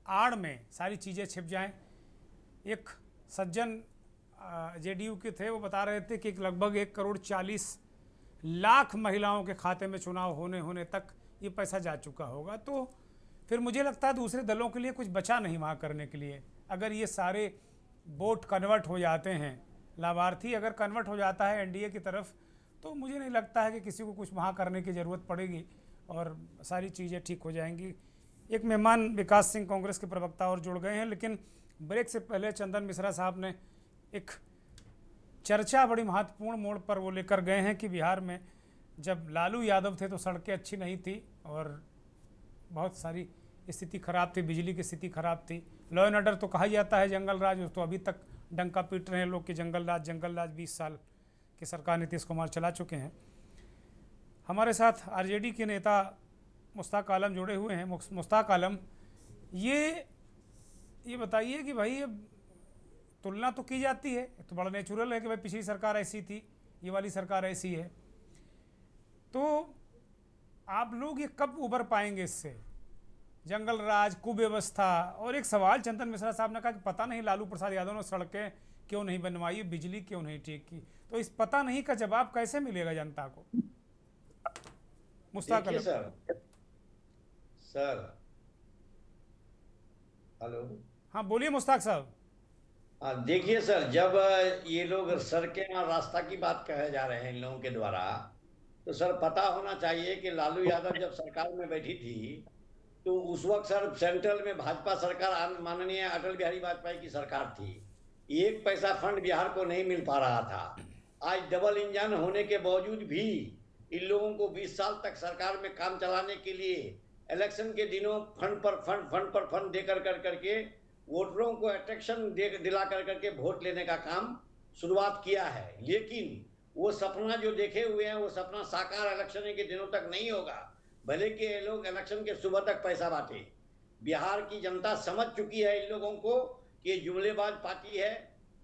आड़ में सारी चीज़ें छिप जाएं? एक सज्जन जेडीयू के थे, वो बता रहे थे कि लगभग 1,40,00,000 महिलाओं के खाते में चुनाव होने तक ये पैसा जा चुका होगा। तो फिर मुझे लगता है दूसरे दलों के लिए कुछ बचा नहीं वहाँ करने के लिए। अगर ये सारे वोट कन्वर्ट हो जाते हैं, लाभार्थी अगर कन्वर्ट हो जाता है एनडीए की तरफ, तो मुझे नहीं लगता है कि किसी को कुछ वहाँ करने की ज़रूरत पड़ेगी और सारी चीज़ें ठीक हो जाएंगी। एक मेहमान विकास सिंह कांग्रेस के प्रवक्ता और जुड़ गए हैं, लेकिन ब्रेक से पहले चंदन मिश्रा साहब ने एक चर्चा बड़ी महत्वपूर्ण मोड़ पर वो लेकर गए हैं कि बिहार में जब लालू यादव थे तो सड़कें अच्छी नहीं थी और बहुत सारी स्थिति खराब थी, बिजली की स्थिति खराब थी। लॉ एंड ऑर्डर तो कहा जाता है जंगल राज, तो अभी तक डंका पीट रहे हैं लोग कि जंगल राज 20 साल की सरकार नीतीश कुमार चला चुके हैं। हमारे साथ आरजेडी के नेता मुश्ताक आलम जुड़े हुए हैं। मुश्ताक आलम, ये बताइए कि भाई ये तुलना तो की जाती है, तो बड़ा नेचुरल है कि भाई पिछली सरकार ऐसी थी, ये वाली सरकार ऐसी है, तो आप लोग ये कब उबर पाएंगे इससे? जंगल राज, कुव्यवस्था। और एक सवाल चंदन मिश्रा साहब ने कहा कि पता नहीं लालू प्रसाद यादव ने सड़कें क्यों नहीं बनवाई, बिजली क्यों नहीं ठीक की। तो इस पता नहीं का जवाब कैसे मिलेगा जनता को? मुश्ताक आलम सर हेलो, हाँ बोलिए मुश्ताक साहब। देखिए सर, जब ये लोग सड़कें और रास्ता की बात कहे जा रहे हैं इन लोगों के द्वारा, तो सर पता होना चाहिए कि लालू यादव जब सरकार में बैठी थी तो उस वक्त सर सेंट्रल में भाजपा सरकार, माननीय अटल बिहारी वाजपेयी की सरकार थी। 1 पैसा फंड बिहार को नहीं मिल पा रहा था। आज डबल इंजन होने के बावजूद भी इन लोगों को 20 साल तक सरकार में काम चलाने के लिए इलेक्शन के दिनों फंड पर फंड देकर करके वोटरों को अट्रैक्शन दिला करके वोट लेने का काम शुरुआत किया है। लेकिन वो सपना जो देखे हुए हैं वो सपना साकार इलेक्शन के दिनों तक नहीं होगा, भले कि ये लोग इलेक्शन के सुबह तक पैसा बांटे। बिहार की जनता समझ चुकी है इन लोगों को कि ये जुमलेबाज पार्टी है।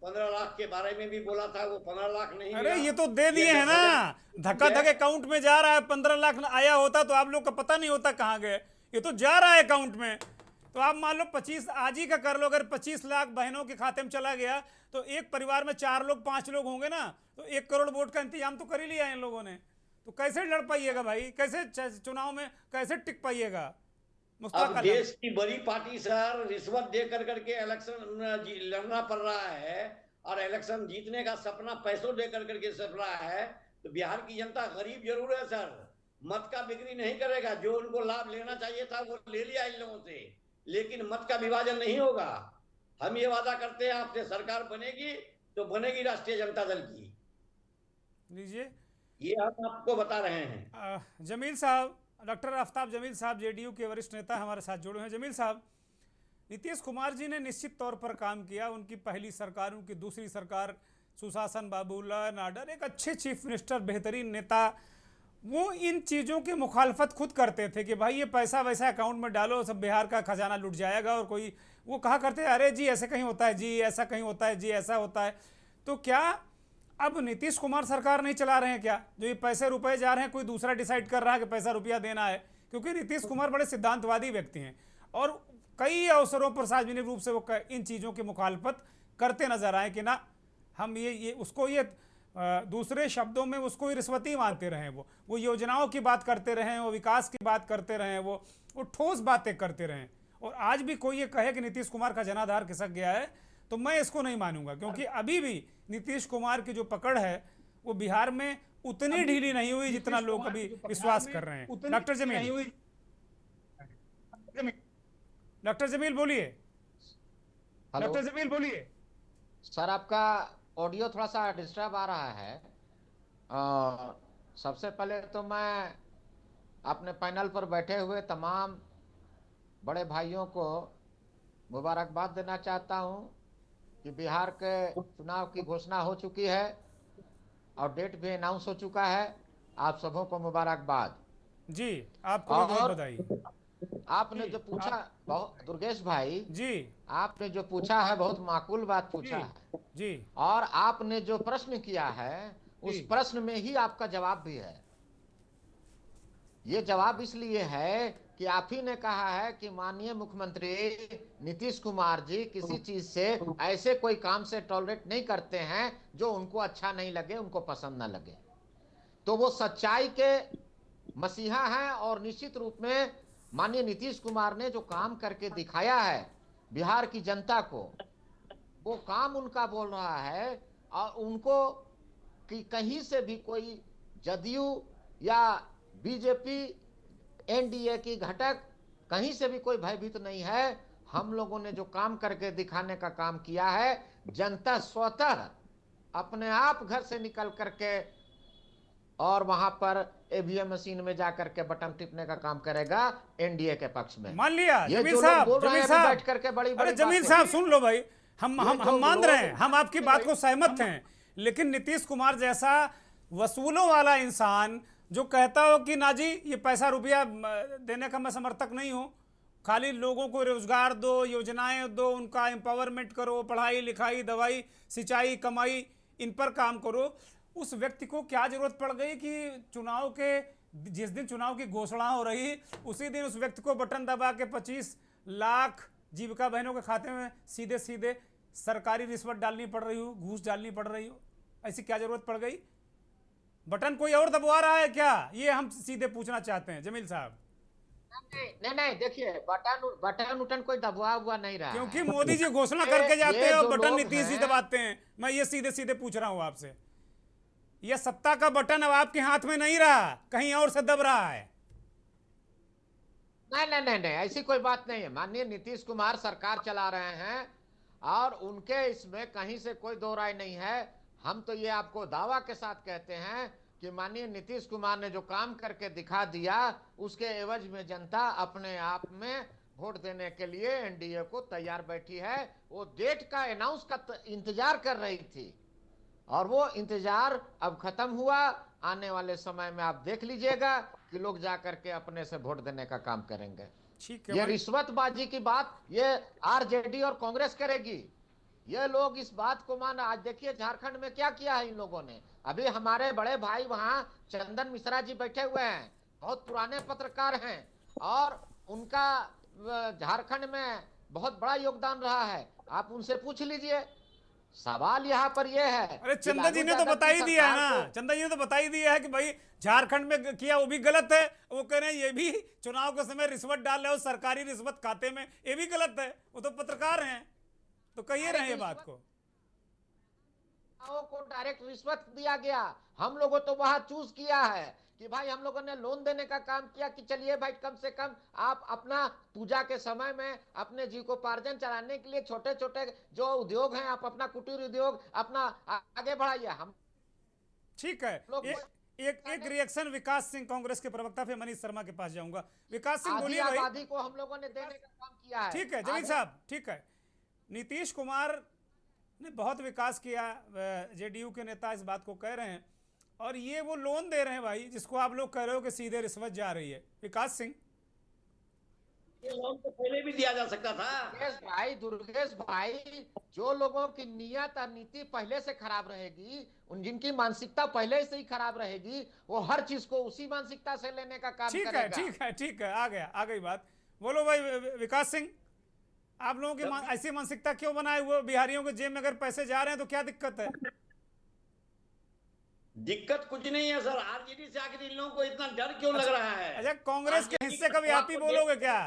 15 लाख के बारे में भी बोला था, वो 15 लाख नहीं। अरे ये तो दे दिए हैं ना, धक्का अकाउंट में जा रहा है। 15 लाख आया होता तो आप लोग का पता नहीं होता कहाँ गए, ये तो जा रहा है अकाउंट में। तो आप मान लो 25 आज ही का कर लो, अगर 25 लाख बहनों के खाते में चला गया तो एक परिवार में 4 लोग 5 लोग होंगे ना, तो 1 करोड़ वोट का इंतजाम तो कर ही लिया इन लोगों ने। तो कैसे लड़ पाइएगा भाई, कैसे चुनाव में कैसे टिक पाइएगा? अब देश की बड़ी पार्टी सर रिश्वत दे करके इलेक्शन लड़ना पड़ रहा है और इलेक्शन जीतने का सपना पैसों दे करके सप रहा है। तो बिहार की जनता गरीब जरूर है सर, मत का बिक्री नहीं करेगा। जो उनको लाभ लेना चाहिए था वो ले लिया इन लोगों से, लेकिन मत का विभाजन नहीं होगा। हम ये वादा करते हैं आपसे, सरकार बनेगी तो बनेगी राष्ट्रीय जनता दल की। लीजिए, ये हम आपको बता रहे हैं। जमील साहब, डॉक्टर आफ्ताब जमील साहब जेडीयू के वरिष्ठ नेता हमारे साथ जुड़े हैं। जमील साहब, नीतीश कुमार जी ने निश्चित तौर पर काम किया। उनकी पहली सरकार, उनकी दूसरी सरकार, सुशासन, बाबूलाल नाडर, एक अच्छे चीफ मिनिस्टर, बेहतरीन नेता। वो इन चीज़ों की मुखालफत खुद करते थे कि भाई ये पैसा वैसा अकाउंट में डालो, सब बिहार का खजाना लुट जाएगा। और कोई वो कहा करते अरे जी ऐसे कहीं होता है, जी ऐसा कहीं होता है, जी ऐसा होता है। तो क्या अब नीतीश कुमार सरकार नहीं चला रहे हैं क्या? जो ये पैसे रुपए जा रहे हैं, कोई दूसरा डिसाइड कर रहा है कि पैसा रुपया देना है? क्योंकि नीतीश कुमार बड़े सिद्धांतवादी व्यक्ति हैं और कई अवसरों पर सार्वजनिक रूप से वो इन चीज़ों की मुखालफत करते नजर आए कि ना हम ये उसको ये दूसरे शब्दों में उसको ही रिश्वती मानते रहे। वो योजनाओं की बात करते रहे, वो विकास की बात करते रहे, वो ठोस बातें करते रहे। और आज भी कोई ये कहे कि नीतीश कुमार का जनाधार खिसक गया है तो मैं इसको नहीं मानूंगा, क्योंकि अभी भी नीतीश कुमार की जो पकड़ है वो बिहार में उतनी ढीली नहीं हुई जितना लोग अभी विश्वास कर रहे हैं। डॉक्टर जमील, डॉक्टर जमील बोलिए। डॉक्टर जमील बोलिए। सर, आपका ऑडियो थोड़ा सा डिस्टर्ब आ रहा है। सबसे पहले तो मैं अपने पैनल पर बैठे हुए तमाम बड़े भाइयों को मुबारकबाद देना चाहता हूं कि बिहार के चुनाव की घोषणा हो चुकी है और डेट भी अनाउंस हो चुका है। आप सबों को मुबारकबाद जी। आपको बहुत बधाई। आपने जो पूछा बहुत, दुर्गेश भाई जी, आपने जो पूछा है बहुत माकूल बात पूछा है जी। और आपने जो प्रश्न किया है उस प्रश्न में ही आपका जवाब भी है। ये जवाब इसलिए है कि आप ही ने कहा है कि माननीय मुख्यमंत्री नीतीश कुमार जी किसी चीज से ऐसे कोई काम से टॉलरेट नहीं करते हैं जो उनको अच्छा नहीं लगे, उनको पसंद ना लगे। तो वो सच्चाई के मसीहा हैं और निश्चित रूप में माननीय नीतीश कुमार ने जो काम करके दिखाया है बिहार की जनता को, वो काम उनका बोल रहा है। और उनको कि कहीं से भी कोई जदयू या बीजेपी एनडीए की घटक कहीं से भी कोई भयभीत नहीं है। हम लोगों ने जो काम करके दिखाने का काम किया है, जनता स्वतः अपने आप घर से निकल करके और वहां पर ईवीएम मशीन में जाकर के बटन टिपने का काम करेगा एनडीए के पक्ष में। मान लिया ये जमील जो साहब, लोग बोल रहे जमील हैं साहब, बैठ करके बड़ी अरे बड़ी जमील साहब सुन लो भाई, हम मान रहे हैं, हम आपकी बात को सहमत हैं। लेकिन नीतीश कुमार जैसा वसूलों वाला इंसान जो कहता हो कि ना जी ये पैसा रुपया देने का मैं समर्थक नहीं हूं, खाली लोगों को रोजगार दो, योजनाएं दो, उनका एम्पावरमेंट करो, पढ़ाई लिखाई, दवाई, सिंचाई, कमाई, इन पर काम करो, उस व्यक्ति को क्या जरूरत पड़ गई कि चुनाव के जिस दिन चुनाव की घोषणा हो रही उसी दिन उस व्यक्ति को बटन दबा के 25 लाख जीविका बहनों के खाते में सीधे सीधे सरकारी रिश्वत डालनी पड़ रही हो, घूस डालनी पड़ रही हो? ऐसी क्या जरूरत पड़ गई? बटन कोई और दबवा रहा है क्या? ये हम सीधे पूछना चाहते हैं जमील साहब। नहीं, देखिए बटन उटन कोई दबा हुआ नहीं रहा, क्योंकि मोदी जी घोषणा करके जाते हैं और बटन नीतीश जी दबाते हैं। मैं ये सीधे सीधे पूछ रहा हूं आपसे, यह सत्ता का बटन अब आपके हाथ में नहीं रहा, कहीं और से दब रहा है। नहीं, ऐसी कोई बात नहीं है। माननीय नीतीश कुमार सरकार चला रहे हैं और उनके इसमें कहीं से कोई दो राय नहीं है। हम तो ये आपको दावा के साथ कहते हैं कि माननीय नीतीश कुमार ने जो काम करके दिखा दिया उसके एवज में जनता अपने आप में वोट देने के लिए एनडीए को तैयार बैठी है। वो डेट का अनाउंस का इंतजार कर रही थी और वो इंतजार अब खत्म हुआ। आने वाले समय में आप देख लीजिएगा कि लोग जाकर के अपने से वोट देने का काम करेंगे। ठीक है, ये रिश्वतबाजी की बात ये आरजेडी और कांग्रेस करेगी। ये लोग इस बात को मान, आज देखिए झारखंड में क्या किया है इन लोगों ने। अभी हमारे बड़े भाई वहां चंदन मिश्रा जी बैठे हुए हैं, बहुत पुराने पत्रकार हैं और उनका झारखंड में बहुत बड़ा योगदान रहा है। आप उनसे पूछ लीजिए। सवाल यहाँ पर यह है, अरे चंदन जी ने तो बता ही दिया है ना, चंदन जी ने तो बता ही दिया है कि भाई झारखंड में किया वो भी गलत है। वो कह रहे हैं ये भी चुनाव के समय रिश्वत डाल रहे हो सरकारी रिश्वत खाते में, ये भी गलत है। वो तो पत्रकार हैं, तो कहिए रहे बात को डायरेक्ट रिश्वत दिया गया। हम लोगों तो वहां चूज किया है कि भाई हम लोगों ने लोन देने का काम किया कि चलिए भाई कम से कम आप अपना पूजा के समय में अपने जीविकोपार्जन चलाने के लिए छोटे छोटे जो उद्योग हैं आप अपना कुटीर उद्योग अपना आगे बढ़ाइए। हम ठीक है, एक रिएक्शन विकास सिंह, कांग्रेस के प्रवक्ता, फिर मनीष शर्मा के पास जाऊंगा। विकास सिंह आधी बोलिए भाई। आबादी को हम लोगों ने देने का काम किया है। ठीक है जमील साहब, ठीक है। नीतीश कुमार ने बहुत विकास किया, जेडीयू के नेता इस बात को कह रहे हैं, और ये वो लोन दे रहे हैं भाई जिसको आप लोग कह रहे हो कि सीधे रिश्वत जा रही है। विकास सिंह, ये लोन तो पहले भी दिया जा सकता था। दुर्गेश भाई, जो लोगों की नियत और नीति पहले से खराब रहेगी, उन जिनकी मानसिकता पहले से ही खराब रहेगी, वो हर चीज को उसी मानसिकता से लेने का काम करेगा। ठीक है, आ गई बात। बोलो भाई विकास सिंह, आप लोगों की ऐसी मानसिकता क्यों बनाए हुए? बिहारियों के जेब में अगर पैसे जा रहे हैं तो क्या दिक्कत है? दिक्कत कुछ नहीं है सर, आरजेडी से आखिर इन लोगों को इतना डर क्यों लग रहा है? अच्छा, कांग्रेस के हिस्से का भी आप ही बोलोगे क्या?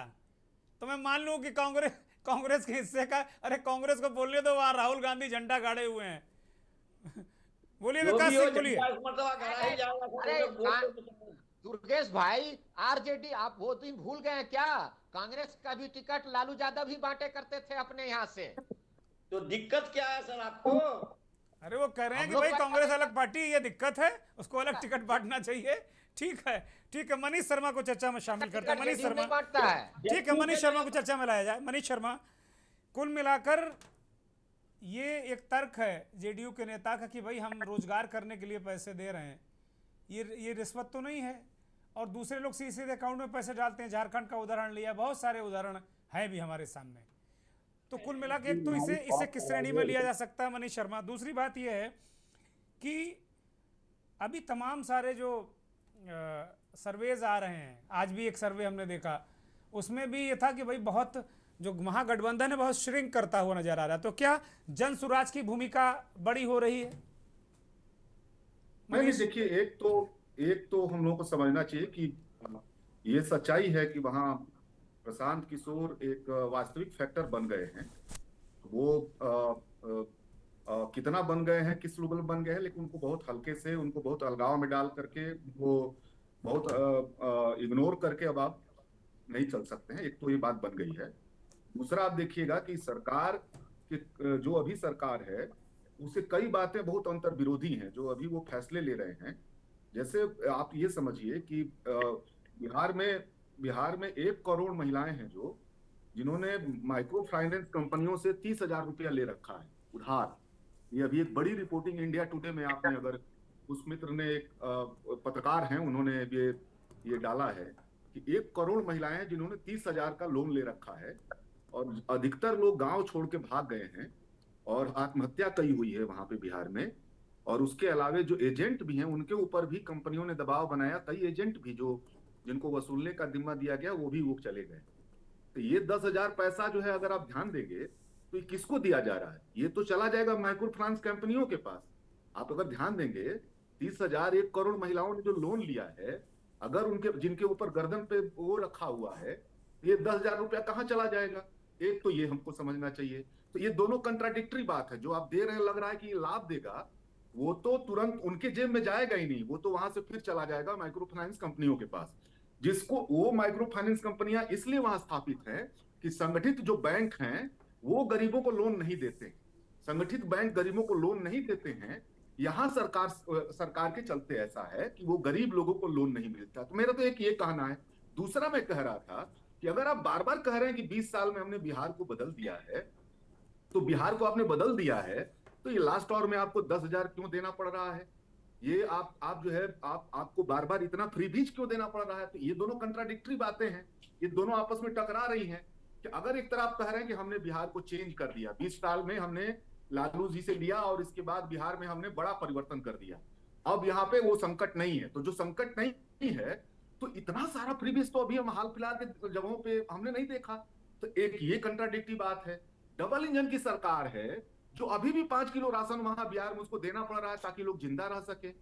तो मैं मान लूं कि कांग्रेस के हिस्से का, अरे कांग्रेस को बोलने दो, वहां राहुल गांधी झंडा गाड़े हुए हैं। बोलिए विकास सिंह, बोलिए। दुर्गेश भाई, आरजेडी, आप वो दिन भूल गए हैं क्या? कांग्रेस का भी टिकट लालू यादव ही बांटे करते थे अपने यहाँ से। तो दिक्कत क्या है सर आपको? अरे वो कह रहे हैं कि भाई कांग्रेस अलग पार्टी, ये दिक्कत है, उसको अलग टिकट बांटना चाहिए। ठीक है, मनीष शर्मा को चर्चा में शामिल करते हैं। मनीष शर्मा बांटता है, ठीक है, मनीष शर्मा को चर्चा में लाया जाए। मनीष शर्मा, कुल मिलाकर ये एक तर्क है जेडीयू के नेता का कि भाई हम रोजगार करने के लिए पैसे दे रहे हैं, ये रिश्वत तो नहीं है, और दूसरे लोग सीधे अकाउंट में पैसे डालते हैं। झारखंड का उदाहरण लिया, बहुत सारे उदाहरण हैं भी हमारे सामने। तो कुल मिला के एक तो इसे किस श्रेणी में लिया जा सकता है मनीष शर्मा? दूसरी बात यह है कि अभी तमाम सारे जो सर्वेज आ रहे हैं, आज भी एक सर्वे हमने देखा, उसमें भी ये था कि भाई बहुत जो महागठबंधन है बहुत श्रिंक करता हुआ नजर आ रहा है। तो क्या जन सुराज की भूमिका बड़ी हो रही है? नहीं, देखिए, एक तो हम लोगों को समझना चाहिए कि ये सच्चाई है कि वहां प्रशांत किशोर एक वास्तविक फैक्टर बन गए हैं। वो कितना बन गए हैं, किस लेवल बन गए हैं, लेकिन उनको बहुत हल्के से, उनको बहुत अलगाव में डाल करके, वो बहुत इग्नोर करके अब आप नहीं चल सकते हैं। एक तो ये बात बन गई है। दूसरा, आप देखिएगा कि सरकार की जो अभी सरकार है उसे कई बातें बहुत अंतर विरोधी हैं जो अभी वो फैसले ले रहे हैं। जैसे आप ये समझिए कि बिहार में 1 करोड़ महिलाएं हैं जिन्होंने माइक्रो फाइनेंस कंपनियों से 30,000 रुपया ले रखा है उधार। ये अभी एक बड़ी रिपोर्टिंग इंडिया टुडे में आपने, अगर उस मित्र ने, एक पत्रकार हैं, उन्होंने ये डाला है कि 1 करोड़ महिलाएं हैं जिन्होंने 30,000 का लोन ले रखा है, और अधिकतर लोग गांव छोड़ के भाग गए हैं और आत्महत्या कई हुई है वहां पे बिहार में। और उसके अलावे जो एजेंट भी हैं उनके ऊपर भी कंपनियों ने दबाव बनाया, कई एजेंट भी जिनको वसूलने का जिम्मा दिया गया वो भी चले गए। तो ये 10,000 पैसा जो है, अगर आप ध्यान देंगे तो ये किसको दिया जा रहा है? ये तो चला जाएगा माइक्रो फाइनेंस कंपनियों के पास। आप अगर ध्यान देंगे, 30,000 1 करोड़ महिलाओं ने जो लोन लिया है, अगर जिनके ऊपर गर्दन पे वो रखा हुआ है, ये 10,000 रुपया कहाँ चला जाएगा? एक तो ये हमको समझना चाहिए। तो ये दोनों कंट्राडिक्टरी बात है। जो आप दे रहे हैं, लग रहा है कि ये लाभ देगा, वो तो तुरंत उनके जेब में जाएगा ही नहीं, वो तो वहां से फिर चला जाएगा माइक्रो फाइनेंस कंपनियों के पास, जिसको वो माइक्रो फाइनेंस कंपनियां इसलिए वहां स्थापित हैं कि संगठित जो बैंक हैं वो गरीबों को लोन नहीं देते। संगठित बैंक गरीबों को लोन नहीं देते हैं। यहां सरकार के चलते ऐसा है कि वो गरीब लोगों को लोन नहीं मिलता। तो मेरा तो एक ये कहना है। दूसरा, मैं कह रहा था कि अगर आप बार बार कह रहे हैं कि 20 साल में हमने बिहार को बदल दिया है, तो बिहार को आपने बदल दिया है, तो ये लास्ट आवर में आपको 10,000 क्यों देना पड़ रहा है? ये आप जो है, आपको बार बार इतना फ्री बीज क्यों देना पड़ रहा है? तो ये दोनों कंट्राडिक्टरी बातें हैं, ये दोनों आपस में टकरा रही हैं। कि अगर एक तरफ आप कह रहे हैं कि हमने बिहार को चेंज कर दिया, 20 साल में हमने लालू जी से लिया और इसके बाद बिहार में हमने बड़ा परिवर्तन कर दिया, अब यहाँ पे वो संकट नहीं है। तो जो संकट नहीं है, तो इतना सारा फ्री बीज तो अभी हम हाल फिलहाल के जगहों पे हमने नहीं देखा। तो एक ये कंट्राडिक्टरी बात है। डबल इंजन की सरकार है, जो अभी भी 5 किलो राशन वहां बिहार में उसको देना पड़ रहा है ताकि लोग जिंदा रह सके,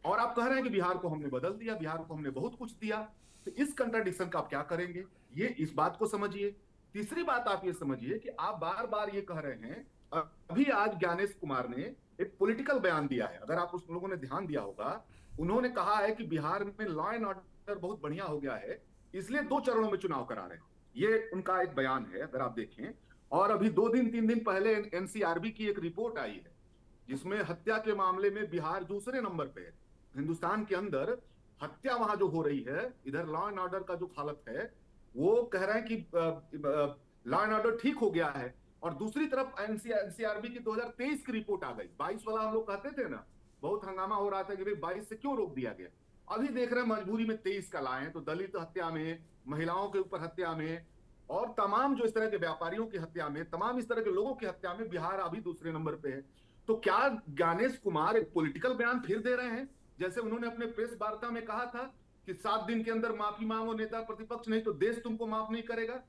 और आप कह रहे हैं कि बिहार को हमने बदल दिया, बिहार को हमने बहुत कुछ दिया। तो इस कंट्राडिक्शन का आप क्या करेंगे? ये इस बात को समझिए। तीसरी बात आप ये समझिए कि आप बार बार ये कह रहे हैं, अभी आज ज्ञानेश कुमार ने एक पॉलिटिकल बयान दिया है, अगर आप उस लोगों ने ध्यान दिया होगा, उन्होंने कहा है कि बिहार में लॉ एंड ऑर्डर बहुत बढ़िया हो गया है, इसलिए 2 चरणों में चुनाव करा रहे हैं। ये उनका एक बयान है, अगर आप देखें। और अभी 2-3 दिन पहले एनसीआरबी की एक रिपोर्ट आई है जिसमें हत्या के मामले में बिहार दूसरे नंबर पे है। हिंदुस्तान के अंदर हत्या वहां जो हो रही है, इधर लॉ एंड ऑर्डर का जो हालत है, वो कह रहे हैं कि लॉ एंड ऑर्डर ठीक हो गया है, और दूसरी तरफ एनसीआरबी की 2023 की रिपोर्ट आ गई। 22 वाला हम लोग कहते थे ना, बहुत हंगामा हो रहा था कि भाई 22 से क्यों रोक दिया गया। अभी देख रहे हैं मजबूरी में 23 का लाए, तो दलित हत्या में, महिलाओं के ऊपर हत्या में, और तमाम जो इस तरह के व्यापारियों की हत्या में, तमाम इस तरह के लोगों की हत्या में बिहार अभी दूसरे नंबर पे है। तो क्या ज्ञानेश कुमार एक पॉलिटिकल बयान फिर दे रहे हैं, जैसे उन्होंने अपने प्रेस वार्ता में कहा था कि 7 दिन के अंदर माफी मांगो नेता प्रतिपक्ष, नहीं तो देश तुमको माफ नहीं करेगा।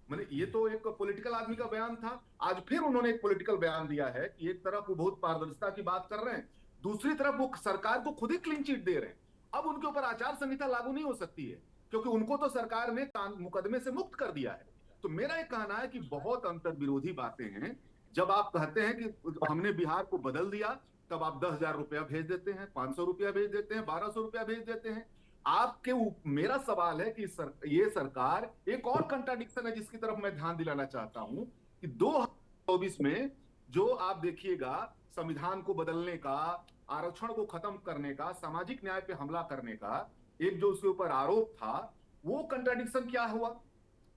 मैंने ये तो एक पॉलिटिकल आदमी का बयान था। आज फिर उन्होंने एक पॉलिटिकल बयान दिया है कि एक तरफ वो बहुत पारदर्शिता की बात कर रहे हैं, दूसरी तरफ वो सरकार को खुद ही क्लीन चिट दे रहे हैं। अब उनके ऊपर आचार संहिता लागू नहीं हो सकती है, क्योंकि उनको तो सरकार ने मुकदमे से मुक्त कर दिया है। तो मेरा एक कहना है कि बहुत अंतर विरोधी बातें हैं। जब आप कहते हैं कि हमने बिहार को बदल दिया, तब आप 10,000 रुपया भेज देते हैं, 500 रुपया भेज देते हैं, 1200 रुपया भेज देते हैं। आपके मेरा सवाल है कि ये सरकार, एक और कंट्राडिक्शन है जिसकी तरफ मैं ध्यान दिलाना चाहता हूं कि 2024 में जो आप देखिएगा, संविधान को बदलने का, आरक्षण को खत्म करने का, सामाजिक न्याय पे हमला करने का एक जो उसके ऊपर आरोप था, वो कंट्राडिक्शन क्या हुआ,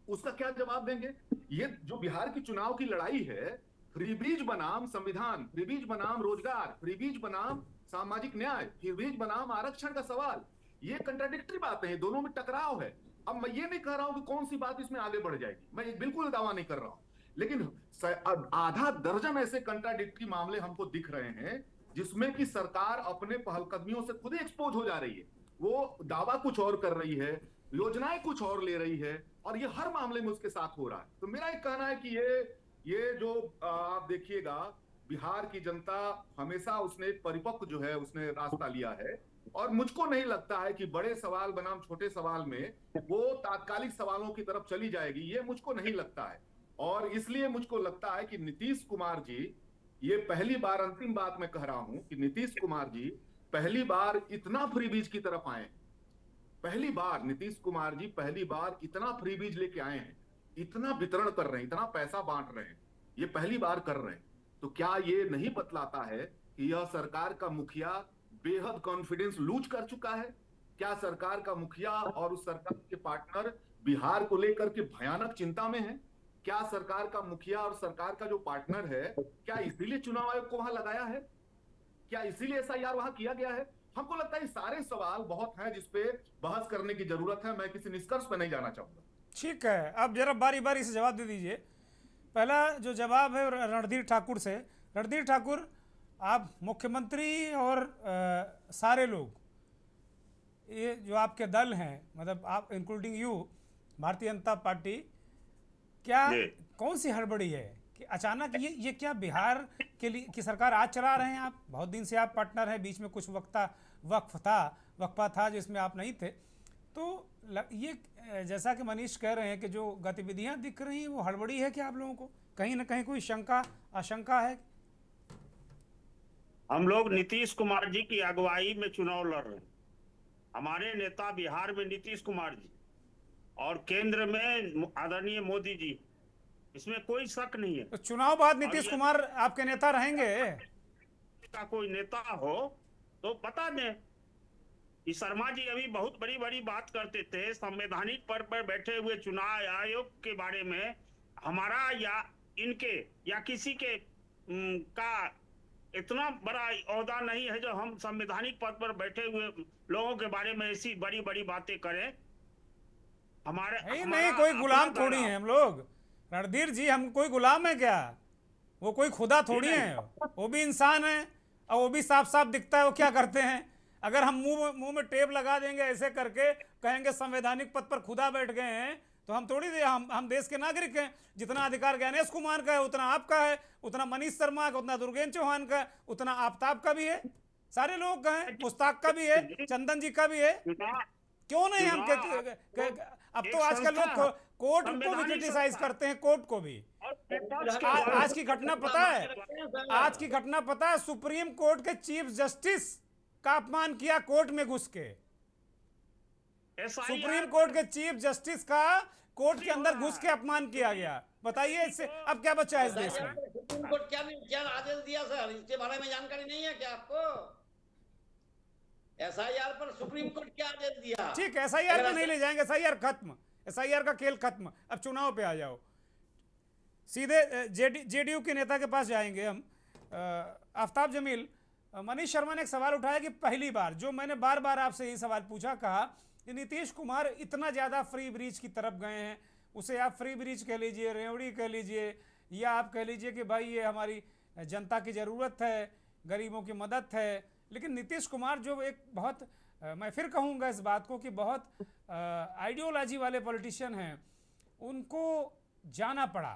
उसका क्या जवाब देंगे। ये जो बिहार की चुनाव की लड़ाई है, फ्रीबीज बनाम संविधान, फ्रीबीज बनाम रोजगार, फ्रीबीज बनाम सामाजिक न्याय, फ्रीबीज बनाम आरक्षण का सवाल, ये कंट्राडिक्टरी बातें हैं, दोनों में टकराव है। अब मैं ये नहीं कह रहा हूं कि कौन सी बात इसमें आगे बढ़ जाएगी, मैं बिल्कुल दावा नहीं कर रहा हूं, लेकिन आधा दर्जन ऐसे कंट्राडिक्टरी मामले हमको दिख रहे हैं जिसमें कि सरकार अपने पहलकदमियों से खुद एक्सपोज हो जा रही है। वो दावा कुछ और कर रही है, योजनाएं कुछ और ले रही है, और ये हर मामले में उसके साथ हो रहा है। तो मेरा एक कहना है कि ये जो आप देखिएगा, बिहार की जनता हमेशा उसने एक परिपक्व जो है उसने रास्ता लिया है, और मुझको नहीं लगता है कि बड़े सवाल बनाम छोटे सवाल में वो तात्कालिक सवालों की तरफ चली जाएगी, ये मुझको नहीं लगता है। और इसलिए मुझको लगता है कि नीतीश कुमार जी, ये पहली बार, अंतिम बात मैं कह रहा हूं कि नीतीश कुमार जी पहली बार इतना फ्रीबीज की तरफ आए, पहली बार नीतीश कुमार जी पहली बार इतना फ्रीबीज लेके आए हैं, इतना वितरण कर रहे हैं, इतना पैसा बांट रहे हैं, ये पहली बार कर रहे हैं। तो क्या ये नहीं बतलाता है कि यह सरकार का मुखिया बेहद कॉन्फिडेंस लूज कर चुका है? क्या सरकार का मुखिया और उस सरकार के पार्टनर बिहार को लेकर के भयानक चिंता में है? क्या सरकार का मुखिया और सरकार का जो पार्टनर है, क्या इसीलिए चुनाव आयोग को वहां लगाया है? क्या इसीलिए एसआईआर वहां किया गया है? हमको लगता है ये सारे सवाल बहुत हैं जिसपे बहस करने की जरूरत है। मैं किसी निष्कर्ष पर नहीं जाना चाहूंगा। ठीक है, अब जरा बारी बारी से जवाब दे दीजिए। पहला जो जवाब है रणधीर ठाकुर से। रणधीर ठाकुर, आप मुख्यमंत्री और सारे लोग, ये जो आपके दल हैं, मतलब आप including you, Bharatiya Janata party, क्या कौन सी हड़बड़ी है कि अचानक ये क्या बिहार के लिए की सरकार आज चला रहे हैं आप? बहुत दिन से आप पार्टनर हैं, बीच में कुछ वक्फा था जिसमें आप नहीं थे। तो ये जैसा कि मनीष कह रहे हैं कि जो गतिविधियां दिख रही हैं वो हड़बड़ी है क्या आप लोगों को? कहीं ना कहीं कोई आशंका है? हम लोग नीतीश कुमार जी की अगुवाई में चुनाव लड़ रहे हैं। हमारे नेता बिहार में नीतीश कुमार जी और केंद्र में आदरणीय मोदी जी, इसमें कोई शक नहीं है। तो चुनाव बाद नीतीश कुमार आपके नेता रहेंगे? का कोई नेता हो तो बता दें कि शर्मा जी अभी बहुत बड़ी बड़ी बात करते थे संवैधानिक पद पर बैठे हुए चुनाव आयोग के बारे में। हमारा या इनके या किसी के का इतना बड़ा ओहदा नहीं है जो हम संवैधानिक पद पर बैठे हुए लोगों के बारे में ऐसी बड़ी बड़ी बातें करें। नहीं, कोई गुलाम थोड़ी है हम लोग। रणधीर जी, हम कोई गुलाम है क्या? वो कोई खुदा थोड़ी है, वो भी इंसान है, और वो भी साफ साफ दिखता है वो क्या करते हैं। अगर हम मुंह में टेप लगा देंगे ऐसे करके, कहेंगे संवैधानिक पद पर खुदा बैठ गए हैं, तो हम थोड़ी दे, हम देश के नागरिक हैं। जितना अधिकार ज्ञानेश कुमार का है उतना आपका है, उतना मनीष शर्मा का, उतना दुर्गेन चौहान का, उतना आफ्ताब का भी है, सारे लोगों का है, मुश्ताक का भी है, चंदन जी का भी है। क्यों नहीं? हम अब तो आजकल लोग कोर्ट को भी क्रिटिसाइज करते हैं, कोर्ट को भी। आज की घटना पता है, आज की घटना पता है, सुप्रीम कोर्ट के चीफ जस्टिस का अपमान किया कोर्ट में घुस के। सुप्रीम कोर्ट के चीफ जस्टिस का कोर्ट के अंदर घुस के अपमान किया गया। बताइए इससे अब क्या बचा है इस देश में? सुप्रीम कोर्ट क्या आदेश दिया सर, इसके बारे में जानकारी नहीं है क्या आपको? एसआईआर पर सुप्रीम कोर्ट क्या आदेश दिया? ठीक है, एसआईआर पे नहीं ले जाएंगे, एसआईआर खत्म, एसआईआर का खेल खत्म। अब चुनाव पे आ जाओ, सीधे जेडीयू के नेता के पास जाएंगे हम। आफ्ताब जमील, मनीष शर्मा ने एक सवाल उठाया कि पहली बार, जो मैंने बार बार आपसे यही सवाल पूछा, कहा कि नीतीश कुमार इतना ज़्यादा फ्री ब्रीज की तरफ गए हैं, उसे आप फ्री ब्रीज कह लीजिए, रेवड़ी कह लीजिए, या आप कह लीजिए कि भाई ये हमारी जनता की ज़रूरत है, गरीबों की मदद है, लेकिन नीतीश कुमार जो एक बहुत मैं फिर कहूँगा इस बात को कि बहुत आइडियोलॉजी वाले पॉलिटिशियन हैं, उनको जाना पड़ा।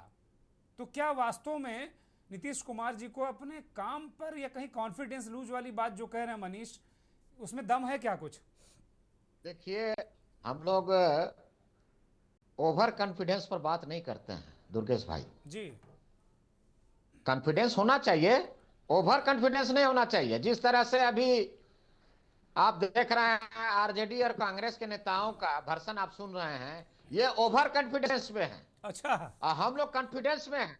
तो क्या वास्तव में नीतीश कुमार जी को अपने काम पर या कहीं कॉन्फिडेंस लूज वाली बात जो कह रहे हैं मनीष, उसमें दम है क्या कुछ? देखिए, हम लोग ओवर कॉन्फिडेंस पर बात नहीं करते हैं दुर्गेश भाई जी। कॉन्फिडेंस होना चाहिए, ओवर कॉन्फिडेंस नहीं होना चाहिए। जिस तरह से अभी आप देख रहे हैं आरजेडी और कांग्रेस के नेताओं का भर्सन आप सुन रहे हैं, ये ओवर कॉन्फिडेंस में है। अच्छा, हम लोग कॉन्फिडेंस में हैं,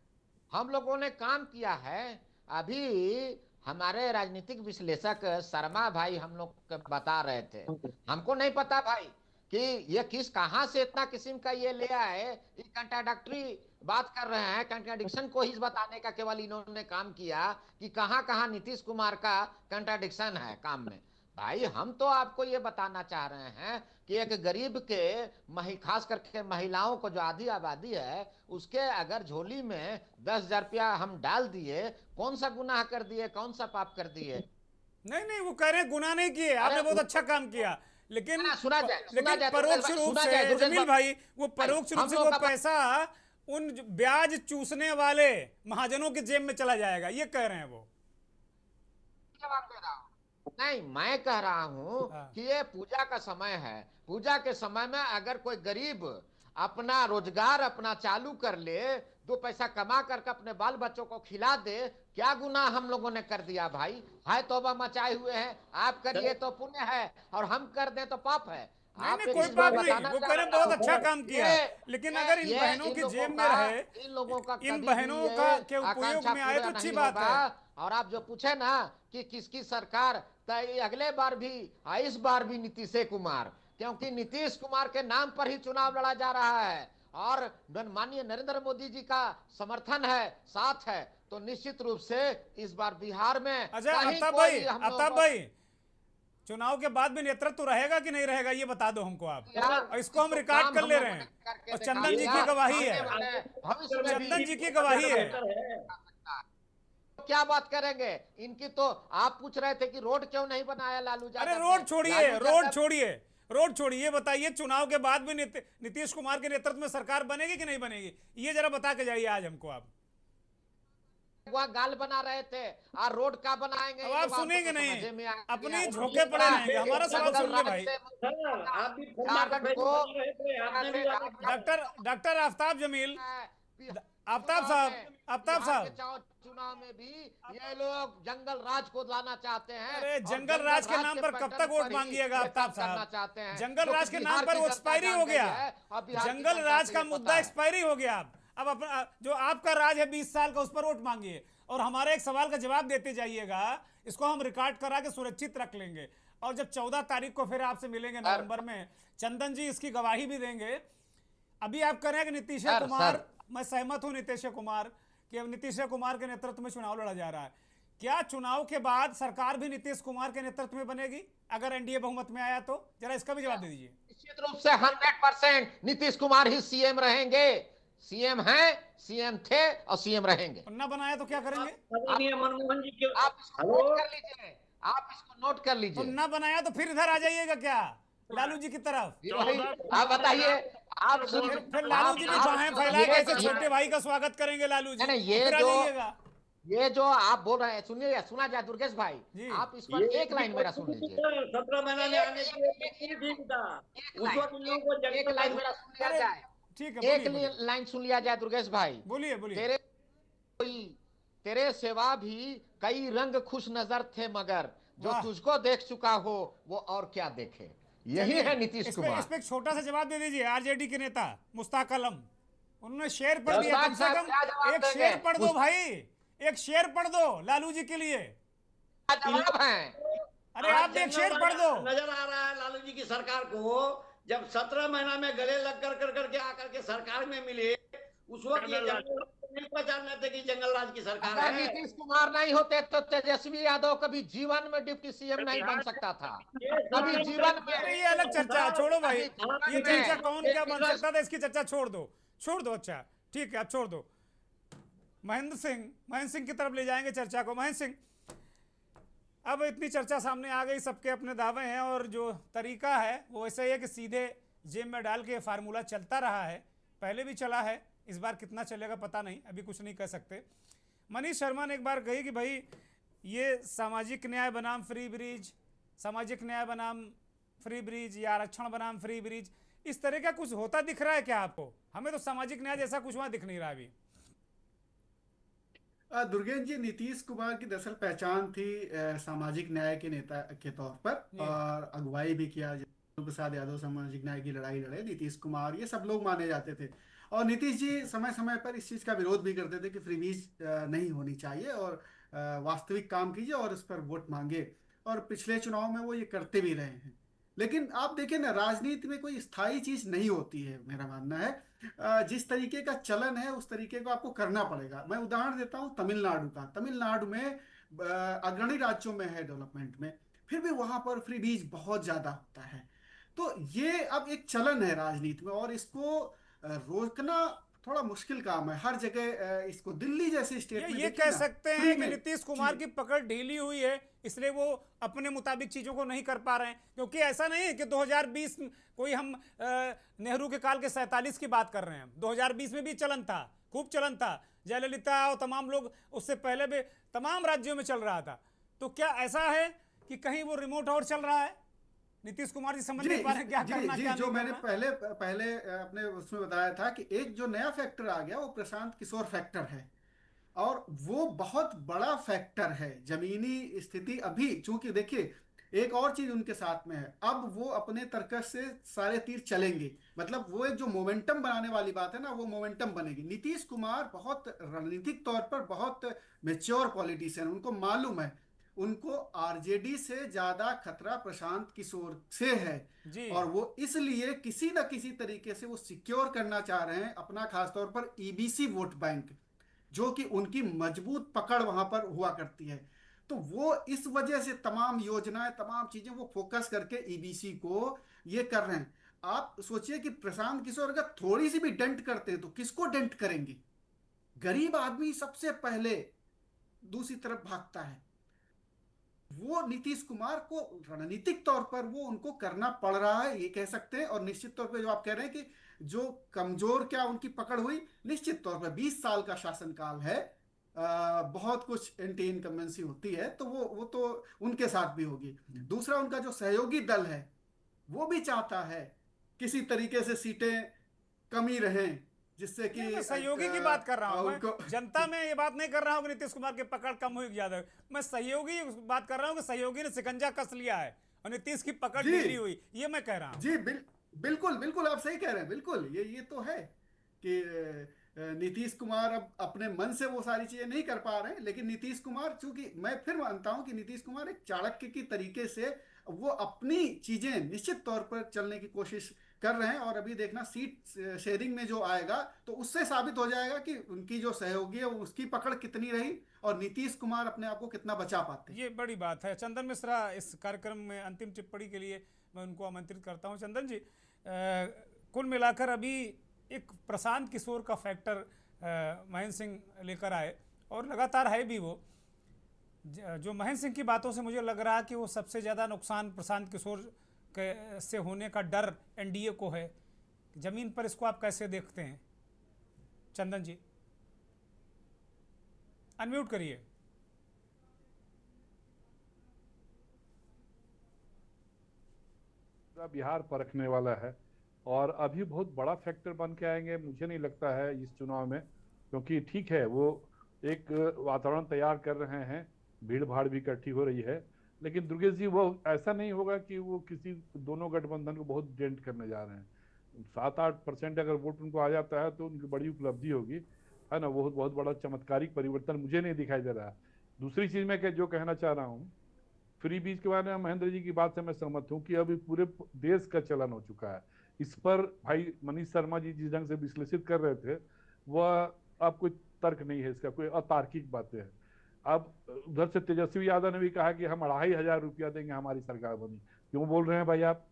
हम लोगों ने काम किया है। अभी हमारे राजनीतिक विश्लेषक शर्मा भाई हम लोग को बता रहे थे, हमको नहीं पता भाई कि ये कहां से इतना किस्म का ये ले आए, ये कंट्राडिक्टरी बात कर रहे हैं। कंट्राडिक्शन को ही बताने का केवल इन्होंने काम किया कि कहां कहां नीतीश कुमार का कंट्राडिक्शन है काम में। भाई हम तो आपको ये बताना चाह रहे हैं कि एक गरीब के खास करके महिलाओं को, जो आधी आबादी है, उसके अगर झोली में 10,000 रुपया हम डाल दिए, कौन सा गुनाह कर दिए, कौन सा पाप कर दिए? नहीं नहीं, वो कह रहे हैं गुनाह नहीं किए, आपने बहुत अच्छा काम किया, लेकिन परोक्ष रूप से जमील भाई, वो परोक्ष रूप से वो पैसा उन ब्याज चूसने वाले महाजनों की जेब में चला जाएगा, ये कह रहे हैं वो। नहीं, मैं कह रहा हूं कि ये पूजा का समय है, पूजा के समय में अगर कोई गरीब अपना रोजगार अपना चालू कर ले, 2 पैसा कमा करके अपने बाल बच्चों को खिला दे, क्या गुनाह हम लोगों ने कर दिया भाई? हाय तौबा मचाए हुए हैं, आप करिए तो पुण्य है और हम कर दें तो पाप है। नहीं, कोई बात नहीं, वो कह रहे बहुत अच्छा काम किया, लेकिन अगर इन बहनों की जेब में रहे, इन लोगों का, इन बहनों का के उपयोग में आए तो अच्छी बात है। और आप जो पूछे ना कि किसकी सरकार, तो अगले बार भी, इस बार भी नीतीश कुमार, क्योंकि नीतीश कुमार के नाम पर ही चुनाव लड़ा जा रहा है और माननीय नरेंद्र मोदी जी का समर्थन है, साथ है, तो निश्चित रूप से इस बार बिहार में। अच्छा आफ्ताब भाई, चुनाव के बाद भी नेतृत्व तो रहेगा कि नहीं रहेगा, ये बता दो हमको आप, और इसको हम रिकॉर्ड कर ले रहे हैं, और चंदन जी की गवाही है, चंदन जी की गवाही है। क्या बात करेंगे इनकी? तो आप पूछ रहे थे कि रोड क्यों नहीं बनाया लालू यादव? अरे रोड छोड़िए, रोड छोड़िए, रोड छोड़िए, बताइए चुनाव के बाद भी नीतीश कुमार के नेतृत्व में सरकार बनेगी कि नहीं बनेगी, ये जरा बता के जाइए आज हमको आप। वह गाल बना रहे थे और रोड का बनाएंगे, अब आप सुनेंगे नहीं, अपने झोंके पड़े रहेंगे। हमारा सवाल सुन ले भाई, डॉक्टर आफ्ताब जमील, आफ्ताब साहब, चुनाव में भी ये लोग जंगल राज को लाना चाहते हैं। अरे जंगल राज के नाम पर कब तक वोट मांगिएगा आफ्ताब साहब? जंगल राज के नाम पर वो एक्सपायरी हो गया, जंगल राज का मुद्दा एक्सपायरी हो गया। अब अपना जो आपका राज है 20 साल का, उस पर वोट मांगिए और हमारे एक सवाल का जवाब देते जाइएगा, इसको हम रिकॉर्ड करा के सुरक्षित रख लेंगे। और जब 14 तारीख को फिर आपसे मिलेंगे नवंबर में, चंदन जी इसकी गवाही भी देंगे। अभी आप कह रहे हैं कि नीतीश कुमार, मैं सहमत हूं नीतीश कुमार कि अब नीतीश कुमार के नेतृत्व में चुनाव लड़ा जा रहा है, क्या चुनाव के बाद सरकार भी नीतीश कुमार के नेतृत्व में बनेगी अगर एनडीए बहुमत में आया तो? जरा इसका भी जवाब दे दीजिए। निश्चित रूप से 100% नीतीश कुमार ही सीएम रहेंगे, सीएम हैं, सीएम थे और सीएम रहेंगे। ना बनाया तो क्या करेंगे? मनमोहन जी आप इसको नोट कर लीजिए, आप इसको नोट कर लीजिए। तो ना बनाया तो फिर इधर आ जाइएगा क्या लालू जी की तरफ? आप बताइए, आप फिर लालू जी भी बाहें फैला के ऐसे छोटे भाई का स्वागत करेंगे लालू जी? ये जो आप बोल रहे हैं, सुनिए, सुना जाए दुर्गेश भाई, आप इस पर एक लाइन मेरा सुन लीजिए। 17 महीना में आने के लिए एक लाइन मेरा सुन लिया जाए, ठीक है, एक लाइन सुन लिया जाए दुर्गेश भाई। बोलिए बोलिए। तेरे सेवा भी कई रंग खुश नजर थे, मगर जो तुझको देख चुका हो वो और क्या देखे। यही है नीतीश कुमार। इस पे एक छोटा सा जवाब दे दीजिए। आरजेडी के नेता मुश्ताक आलम, उन्होंने शेर पढ़ दिया, कम से कम एक शेर पढ़ दो भाई, एक शेर पढ़ दो लालू जी के लिए। जवाब है अरे आज आप भी एक जंगल शेर राज पढ़ दो। नजर आ रहा है लालू जी की सरकार को, जब 17 महीना में गले लग कर करके आकर के सरकार में मिले, उस वक्त ये जंगल राज जंगल राज को नहीं पहचान रहे थे कि जंगल राज की सरकार अगर है। नीतीश कुमार नहीं होते तो तेजस्वी यादव कभी जीवन में डिप्टी सीएम नहीं बन सकता था। कभी जीवन में, अरे ये अलग चर्चा है, छोड़ो भाई, कभी ये जीवन चर्चा में कौन क्या एक बन सकता था इसकी चर्चा छोड़ दो, छोड़ दो। अच्छा ठीक है, आप छोड़ दो। महेंद्र सिंह की तरफ ले जाएंगे चर्चा को। महेंद्र सिंह, अब इतनी चर्चा सामने आ गई, सबके अपने दावे हैं और जो तरीका है वो ऐसा ही है कि सीधे जेब में डाल के फार्मूला चलता रहा है, पहले भी चला है, इस बार कितना चलेगा पता नहीं, अभी कुछ नहीं कह सकते। मनीष शर्मा ने एक बार कही कि भाई ये सामाजिक न्याय बनाम फ्री ब्रिज, सामाजिक न्याय बनाम फ्री ब्रिज या आरक्षण बनाम फ्री ब्रिज, इस तरह का कुछ होता दिख रहा है क्या आपको? हमें तो सामाजिक न्याय जैसा कुछ वहां दिख नहीं रहा अभी। दुर्गेश जी, नीतीश कुमार की दरअसल पहचान थी सामाजिक न्याय के नेता के तौर पर, और अगुवाई भी किया। लालू प्रसाद यादव सामाजिक न्याय की लड़ाई लड़े, नीतीश कुमार, ये सब लोग माने जाते थे। और नीतीश जी समय समय पर इस चीज का विरोध भी करते थे कि फ्री बीज नहीं होनी चाहिए, और वास्तविक काम कीजिए और उस पर वोट मांगे। और पिछले चुनाव में वो ये करते भी रहे हैं। लेकिन आप देखें ना, राजनीति में कोई स्थायी चीज नहीं होती है, मेरा मानना है। जिस तरीके का चलन है उस तरीके को आपको करना पड़ेगा। मैं उदाहरण देता हूँ तमिलनाडु का। तमिलनाडु में अग्रणी राज्यों में है डेवलपमेंट में, फिर भी वहां पर फ्री बीज बहुत ज्यादा होता है। तो ये अब एक चलन है राजनीति में, और इसको रोकना थोड़ा मुश्किल काम है हर जगह। इसको दिल्ली जैसे स्टेट में ये देखिए कह ना, सकते फ्री हैं कि में नीतीश कुमार की पकड़ ढीली हुई है, इसलिए वो अपने मुताबिक चीजों को नहीं कर पा रहे हैं। क्योंकि ऐसा नहीं है कि 2020 कोई हम नेहरू के काल के 47 की बात कर रहे हैं। 2020 में भी चलन था, खूब चलन था, जयललिता और तमाम लोग, उससे पहले भी तमाम राज्यों में चल रहा था। तो क्या ऐसा है कि कहीं वो रिमोट और चल रहा है? नीतीश कुमार जी समझ नहीं पा रहे हैं क्या करना, क्या जो नहीं मैंने करना? पहले अपने उसमें बताया था कि एक जो नया फैक्टर आ गया वो प्रशांत किशोर फैक्टर है। और वो बहुत बड़ा फैक्टर है। जमीनी स्थिति अभी, चूंकि देखिए एक और चीज उनके साथ में है, अब वो अपने तर्कस से सारे तीर चलेंगे। मतलब वो एक जो मोमेंटम बनाने वाली बात है ना, वो मोमेंटम बनेगी। नीतीश कुमार बहुत रणनीतिक तौर पर बहुत मेच्योर पॉलिटिशियन, उनको मालूम है उनको आरजेडी से ज्यादा खतरा प्रशांत किशोर से है। जी। और वो इसलिए किसी न किसी तरीके से वो सिक्योर करना चाह रहे हैं अपना, खासतौर पर ईबीसी वोट बैंक, जो कि उनकी मजबूत पकड़ वहां पर हुआ करती है। तो वो इस वजह से तमाम योजनाएं, तमाम चीजें वो फोकस करके ईबीसी को ये कर रहे हैं। आप सोचिए कि प्रशांत किशोर अगर थोड़ी सी भी डेंट करते हैं तो किसको डेंट करेंगे? गरीब आदमी सबसे पहले दूसरी तरफ भागता है। वो नीतीश कुमार को रणनीतिक तौर पर वो उनको करना पड़ रहा है, ये कह सकते हैं। और निश्चित तौर पे जो आप कह रहे हैं कि जो कमजोर क्या उनकी पकड़ हुई, निश्चित तौर पर 20 साल का शासनकाल है। बहुत कुछ एंटी इनकम्बेंसी होती है, तो वो तो उनके साथ भी होगी। दूसरा, उनका जो सहयोगी दल है वो भी चाहता है किसी तरीके से सीटें कमी रहें, जिससे कि मैं सहयोगी की बात कर रहा हूं, उनको मैं जनता में ये बात नहीं कर रहा हूं कि नीतीश कुमार की पकड़ कम हुई ज्यादा। मैं सहयोगी बात कर रहा हूं कि सहयोगी ने शिकंजा कस लिया है और नीतीश की पकड़ ढीली हुई, ये मैं कह रहा हूं। जी बिल्कुल बिल्कुल आप सही कह रहे हैं। बिल्कुल ये तो है कि नीतीश कुमार अब अपने मन से वो सारी चीजें नहीं कर पा रहे हैं। लेकिन नीतीश कुमार, चूंकि मैं फिर मानता हूं कि नीतीश कुमार एक चाणक्य की तरीके से वो अपनी चीजें निश्चित तौर पर चलने की कोशिश कर रहे हैं। और अभी देखना सीट शेयरिंग में जो आएगा तो उससे साबित हो जाएगा कि उनकी जो सहयोगी है उसकी पकड़ कितनी रही और नीतीश कुमार अपने आप को कितना बचा पाते हैं। ये बड़ी बात है। चंदन मिश्रा इस कार्यक्रम में अंतिम टिप्पणी के लिए मैं उनको आमंत्रित करता हूं। चंदन जी, कुल मिलाकर अभी एक प्रशांत किशोर का फैक्टर महेंद्र सिंह लेकर आए और लगातार है भी वो। जो महेंद्र सिंह की बातों से मुझे लग रहा है कि वो सबसे ज़्यादा नुकसान प्रशांत किशोर के से होने का डर एनडीए को है। जमीन पर इसको आप कैसे देखते हैं चंदन जी? अनम्यूट करिए। बिहार परखने वाला है और अभी बहुत बड़ा फैक्टर बन के आएंगे मुझे नहीं लगता है इस चुनाव में, क्योंकि ठीक है वो एक वातावरण तैयार कर रहे हैं, भीड़ भाड़ भी इकट्ठी हो रही है, लेकिन दुर्गेश जी वो ऐसा नहीं होगा कि वो किसी दोनों गठबंधन को बहुत डेंट करने जा रहे हैं। 7-8% अगर वोट उनको आ जाता है तो उनकी बड़ी उपलब्धि होगी, है ना। वो बहुत बड़ा चमत्कारिक परिवर्तन मुझे नहीं दिखाई दे रहा। दूसरी चीज मैं जो कहना चाह रहा हूँ फ्री बीज के बारे में महेंद्र जी की बात से मैं सहमत हूँ कि अभी पूरे देश का चलन हो चुका है। इस पर भाई मनीष शर्मा जी जिस ढंग से विश्लेषित कर रहे थे वह अब कोई तर्क नहीं है, इसका कोई अतार्किक बातें हैं। अब उधर से तेजस्वी यादव ने भी कहा कि हम 2,500 रुपया देंगे, हमारी सरकार बनी। क्यों बोल रहे हैं भाई आप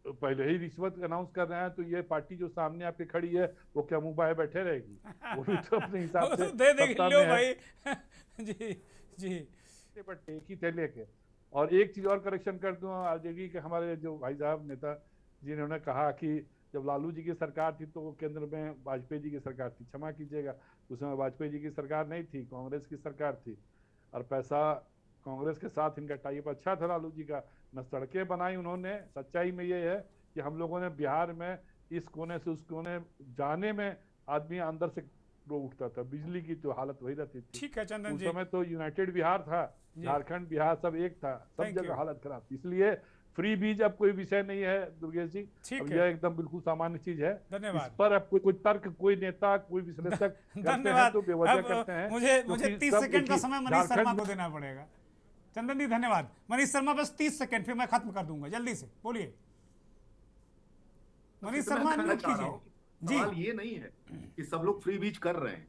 पहले ही रिश्वत अनाउंस कर रहे हैं, तो ये पार्टी जो सामने आपके खड़ी है वो क्या मुंह बाए बैठे रहेगी? वो भी तो अपने हिसाब से दे देंगे, सत्ता लो में है। भाई जी जी पर टेकी थे लेके। और एक चीज और करेक्शन कर दूं, आरजेडी के हमारे जो भाई साहब नेता जिन्होंने कहा कि जब लालू जी की सरकार थी तो वो केंद्र में वाजपेयी जी की सरकार थी। क्षमा कीजिएगा, उस समय वाजपेयी जी की सरकार नहीं थी, कांग्रेस की सरकार थी, और पैसा कांग्रेस के साथ इनका टाइप अच्छा था लालू जी का। न सड़कें बनाई उन्होंने। सच्चाई में ये है कि हम लोगों ने बिहार में इस कोने से उस कोने जाने में आदमी अंदर से रो उठता था। बिजली की तो हालत वही रहती थी। ठीक है चंदन उस जी, समय तो यूनाइटेड बिहार था, झारखंड बिहार सब एक था, सब Thank you. जगह हालत खराब थी। इसलिए फ्री बीज अब कोई विषय नहीं है दुर्गेश जी। ठीक अब है। यह एकदम बिल्कुल सामान्य चीज है। धन्यवाद। इस पर अब कोई तर्क, कोई नेता, कोई विश्लेषक करते हैं धन्यवाद। तो बेवजह अब करते हैं। मुझे क्योंकि 30 सब सेकंड एक का ही समय मनीष शर्मा झारखंड को देना पड़ेगा। चंदन जी धन्यवाद। मनीष शर्मा बस 30 सेकंड, फिर मैं खत्म कर दूंगा, जल्दी से बोलिए। मनीष मैं शर्मा कहना अनम्यूट चाह रहा हूं कीजिए कि जी। सवाल ये नहीं है कि सब लोग फ्री बीज कर रहे हैं।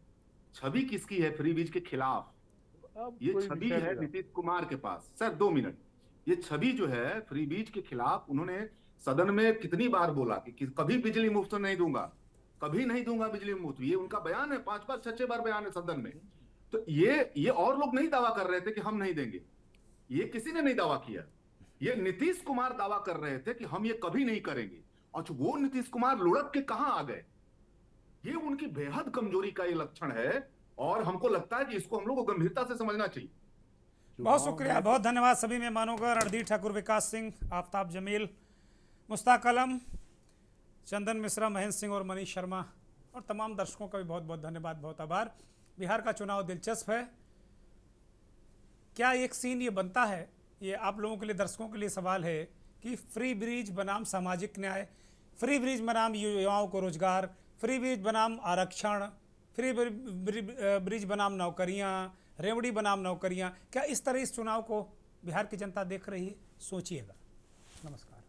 छवि किसकी है फ्री बीज के खिलाफ? अब ये कोई छवि विषय है नहीं रहा। नीतीश कुमार के पास। Sir 2 minute. ये छवि जो है फ्री बीज के खिलाफ, उन्होंने सदन में कितनी बार बोला कि कभी बिजली मुफ्त नहीं दूंगा, कभी नहीं दूंगा बिजली मुफ्त। ये उनका बयान है, 5 बार 6 बार बयान है सदन में। तो ये और लोग नहीं दावा कर रहे थे कि हम नहीं देंगे, ये किसी ने नहीं दावा किया। ये नीतीश कुमार दावा कर रहे थे कि हम ये कभी नहीं करेंगे। और वो नीतीश कुमार लुढ़क के कहां आ गए? ये उनकी बेहद कमजोरी का ये लक्षण है, और हमको लगता है कि इसको हम लोग को गंभीरता से समझना चाहिए। बहुत शुक्रिया, बहुत धन्यवाद सभी मेहमानों का। रणधीर ठाकुर, विकास सिंह, आफ्ताब जमील, मुश्ताक आलम, चंदन मिश्रा, महेंद्र सिंह और मनीष शर्मा, और तमाम दर्शकों का भी बहुत बहुत धन्यवाद, बहुत आभार। बिहार का चुनाव दिलचस्प है। क्या एक सीन ये बनता है, ये आप लोगों के लिए, दर्शकों के लिए सवाल है कि फ्री ब्रिज बनाम सामाजिक न्याय, फ्री ब्रिज बनाम युवाओं को रोजगार, फ्री ब्रिज बनाम आरक्षण, फ्री ब्रिज बनाम नौकरियां, रेवड़ी बनाम नौकरियां, क्या इस तरह इस चुनाव को बिहार की जनता देख रही है? सोचिएगा। नमस्कार।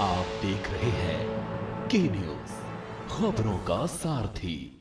आप देख रहे हैं के न्यूज़, खबरों का सारथी।